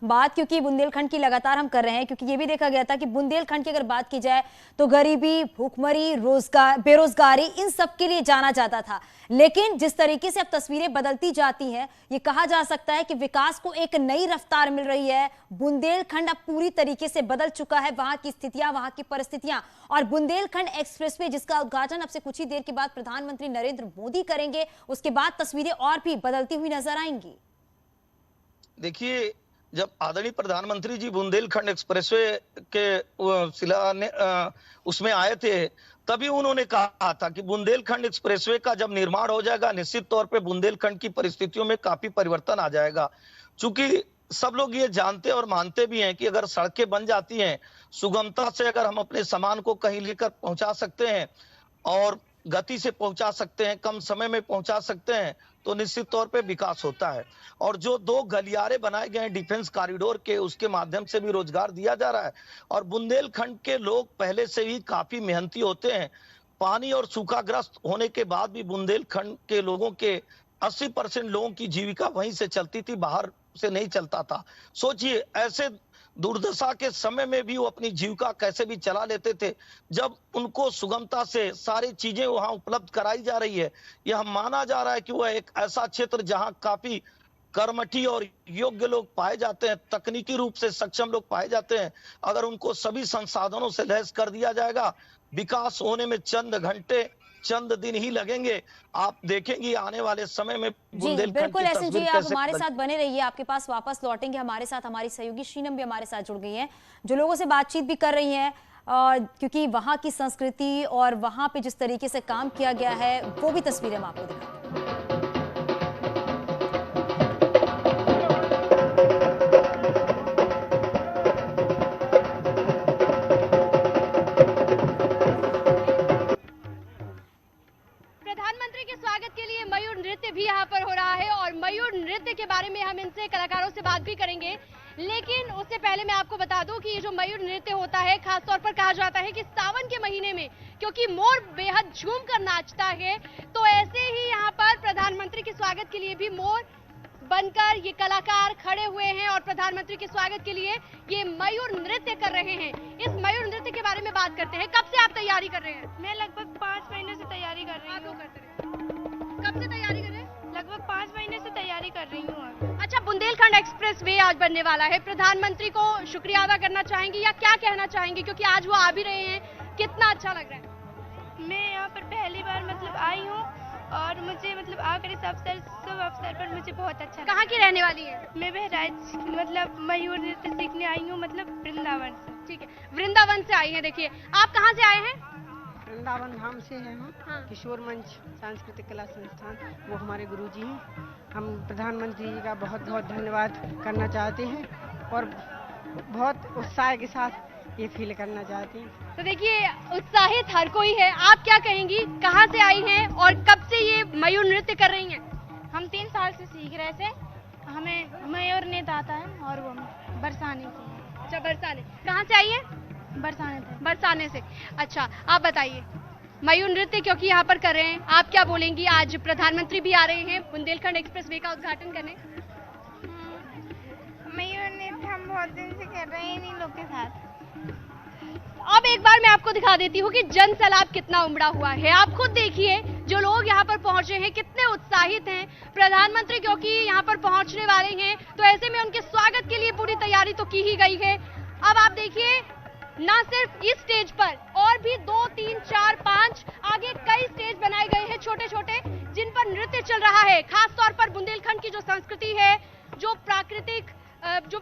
बात क्योंकि बुंदेलखंड की लगातार हम कर रहे हैं, क्योंकि ये भी देखा गया था कि बुंदेलखंड की अगर बात की जाए तो गरीबी, भूखमरी, रोजगार, बेरोजगारी, इन सब के लिए जाना जाता था। लेकिन जिस तरीके से अब तस्वीरें बदलती जाती हैं, ये कहा जा सकता है कि विकास को एक नई रफ्तार मिल रही है। बुंदेलखंड अब पूरी तरीके से बदल चुका है, वहां की स्थितियां, वहां की परिस्थितियां। और बुंदेलखंड एक्सप्रेसवे जिसका उद्घाटन अब से कुछ ही देर के बाद प्रधानमंत्री नरेंद्र मोदी करेंगे, उसके बाद तस्वीरें और भी बदलती हुई नजर आएंगी। देखिए जब आदरणीय प्रधानमंत्री जी बुंदेलखंड एक्सप्रेसवे के उसमें आए थे तभी उन्होंने कहा था कि बुंदेलखंड एक्सप्रेसवे का जब निर्माण हो जाएगा, निश्चित तौर पे बुंदेलखंड की परिस्थितियों में काफी परिवर्तन आ जाएगा। चूंकि सब लोग ये जानते और मानते भी हैं कि अगर सड़कें बन जाती हैं, सुगमता से अगर हम अपने सामान को कहीं लेकर पहुंचा सकते हैं और गति से पहुंचा सकते हैं, कम समय में पहुंचा सकते हैं, तो निश्चित तौर पे विकास होता है। और जो 2 गलियारे बनाए गए हैं डिफेंस कॉरिडोर के, उसके माध्यम से भी रोजगार दिया जा रहा है। और बुंदेलखंड के लोग पहले से ही काफी मेहनती होते हैं। पानी और सूखाग्रस्त होने के बाद भी बुंदेलखंड के लोगों के 80% लोगों की जीविका वहीं से चलती थी, बाहर से नहीं चलता था। सोचिए, ऐसे दुर्दशा के समय में भी वो अपनी जीविका कैसे भी चला लेते थे। जब उनको सुगमता से सारी चीजें वहां उपलब्ध कराई जा रही है, यह माना जा रहा है कि वह एक ऐसा क्षेत्र जहां काफी कर्मठी और योग्य लोग पाए जाते हैं, तकनीकी रूप से सक्षम लोग पाए जाते हैं। अगर उनको सभी संसाधनों से लैस कर दिया जाएगा, विकास होने में चंद घंटे, चंद दिन ही लगेंगे। आप देखेंगे आने वाले समय में जी बिल्कुल एसएन जी, आप हमारे साथ बने रहिए, आपके पास वापस लौटेंगे। हमारे साथ हमारी सहयोगी शीनम भी हमारे साथ जुड़ गई हैं, जो लोगों से बातचीत भी कर रही हैं, क्योंकि वहां की संस्कृति और वहां पे जिस तरीके से काम किया गया है वो भी तस्वीरें हम आपको दिखाएं। भी यहाँ पर हो रहा है और मयूर नृत्य के बारे में हम इनसे, कलाकारों से बात भी करेंगे। लेकिन उससे पहले मैं आपको बता दूं कि ये जो मयूर नृत्य होता है, खासतौर पर कहा जाता है कि सावन के महीने में, क्योंकि मोर बेहद झूम कर नाचता है, तो ऐसे ही यहाँ पर प्रधानमंत्री के स्वागत के लिए भी मोर बनकर ये कलाकार खड़े हुए हैं और प्रधानमंत्री के स्वागत के लिए ये मयूर नृत्य कर रहे हैं। इस मयूर नृत्य के बारे में बात करते हैं। कब से आप तैयारी कर रहे हैं? मैं लगभग 5 महीने से तैयारी कर रही हूँ। कब से तैयारी कर रहे हैं? लगभग 5 महीने से तैयारी कर रही हूँ। अच्छा, बुंदेलखंड एक्सप्रेस वे आज बनने वाला है, प्रधानमंत्री को शुक्रिया अदा करना चाहेंगे या क्या कहना चाहेंगे, क्योंकि आज वो आ भी रहे हैं, कितना अच्छा लग रहा है? मैं यहाँ पर पहली बार आई हूँ और मुझे आकर इस शुभ अवसर पर मुझे बहुत अच्छा। कहाँ की रहने वाली है? मैं बहराइच मयूर नृत्य सीखने आई हूँ, वृंदावन से। ठीक है, वृंदावन से आई है। देखिए, आप कहाँ से आए हैं? वृंदावन धाम से हैं हम। हाँ। किशोर मंच सांस्कृतिक कला संस्थान, वो हमारे गुरुजी हैं। हम प्रधानमंत्री जी का बहुत बहुत धन्यवाद करना चाहते हैं और बहुत उत्साह के साथ ये फील करना चाहती हैं। तो देखिए, उत्साहित हर कोई है। आप क्या कहेंगी, कहाँ से आई हैं और कब से ये मयूर नृत्य कर रही हैं? हम 3 साल से सीख रहे थे। हमें मयूर नृत्य आता है और वो बरसाने से। अच्छा, बरसाने। कहाँ से आई है? बरसाने से। अच्छा, आप बताइए, मयूर नृत्य क्योंकि यहाँ पर कर रहे हैं, आप क्या बोलेंगी? आज प्रधानमंत्री भी आ रहे हैं बुंदेलखंड एक्सप्रेस वे का उद्घाटन करने। मयूर नृत्य हम बहुत दिन से कर रहे हैं इन्हीं लोग के साथ। अब एक बार मैं आपको दिखा देती हूँ कि जन सैलाब कितना उमड़ा हुआ है। आप खुद देखिए, जो लोग यहाँ पर पहुंचे हैं कितने उत्साहित हैं। प्रधानमंत्री क्योंकि यहाँ पर पहुंचने वाले हैं, तो ऐसे में उनके स्वागत के लिए पूरी तैयारी तो की ही गई है। अब आप देखिए, ना सिर्फ इस स्टेज पर, और भी 2, 3, 4, 5 आगे कई स्टेज बनाए गए हैं छोटे छोटे, जिन पर नृत्य चल रहा है। खास तौर पर बुंदेलखंड की जो संस्कृति है, जो प्राकृतिक, जो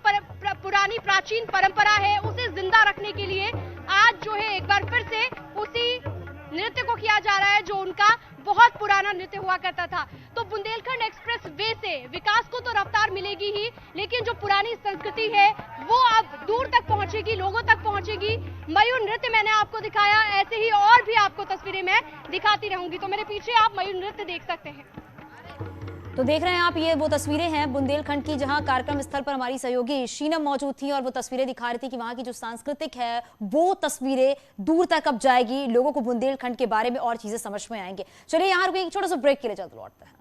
पुरानी प्राचीन परंपरा है, उसे जिंदा रखने के लिए आज जो है एक बार फिर से उसी नृत्य को किया जा रहा है जो उनका बहुत पुराना नृत्य हुआ करता था। तो बुंदेलखंड एक्सप्रेस वे से विकास को तो रफ्तार मिलेगी ही, लेकिन जो पुरानी संस्कृति है वो अब दूर तक पहुंचेगी, लोगों तक पहुंचेगी। मयूर नृत्य मैंने आपको दिखाया, ऐसे ही और भी आपको तस्वीरें मैं दिखाती रहूंगी। तो मेरे पीछे आप मयूर नृत्य देख सकते हैं। तो देख रहे हैं आप, ये वो तस्वीरें हैं बुंदेलखंड की, जहां कार्यक्रम स्थल पर हमारी सहयोगी शीनम मौजूद थी और वो तस्वीरें दिखा रही थी कि वहां की जो सांस्कृतिक है वो तस्वीरें दूर तक अब जाएगी, लोगों को बुंदेलखंड के बारे में और चीजें समझ में आएंगे। चलिए यहाँ रुके, एक छोटा सा ब्रेक के लिए जल्द लौटते हैं।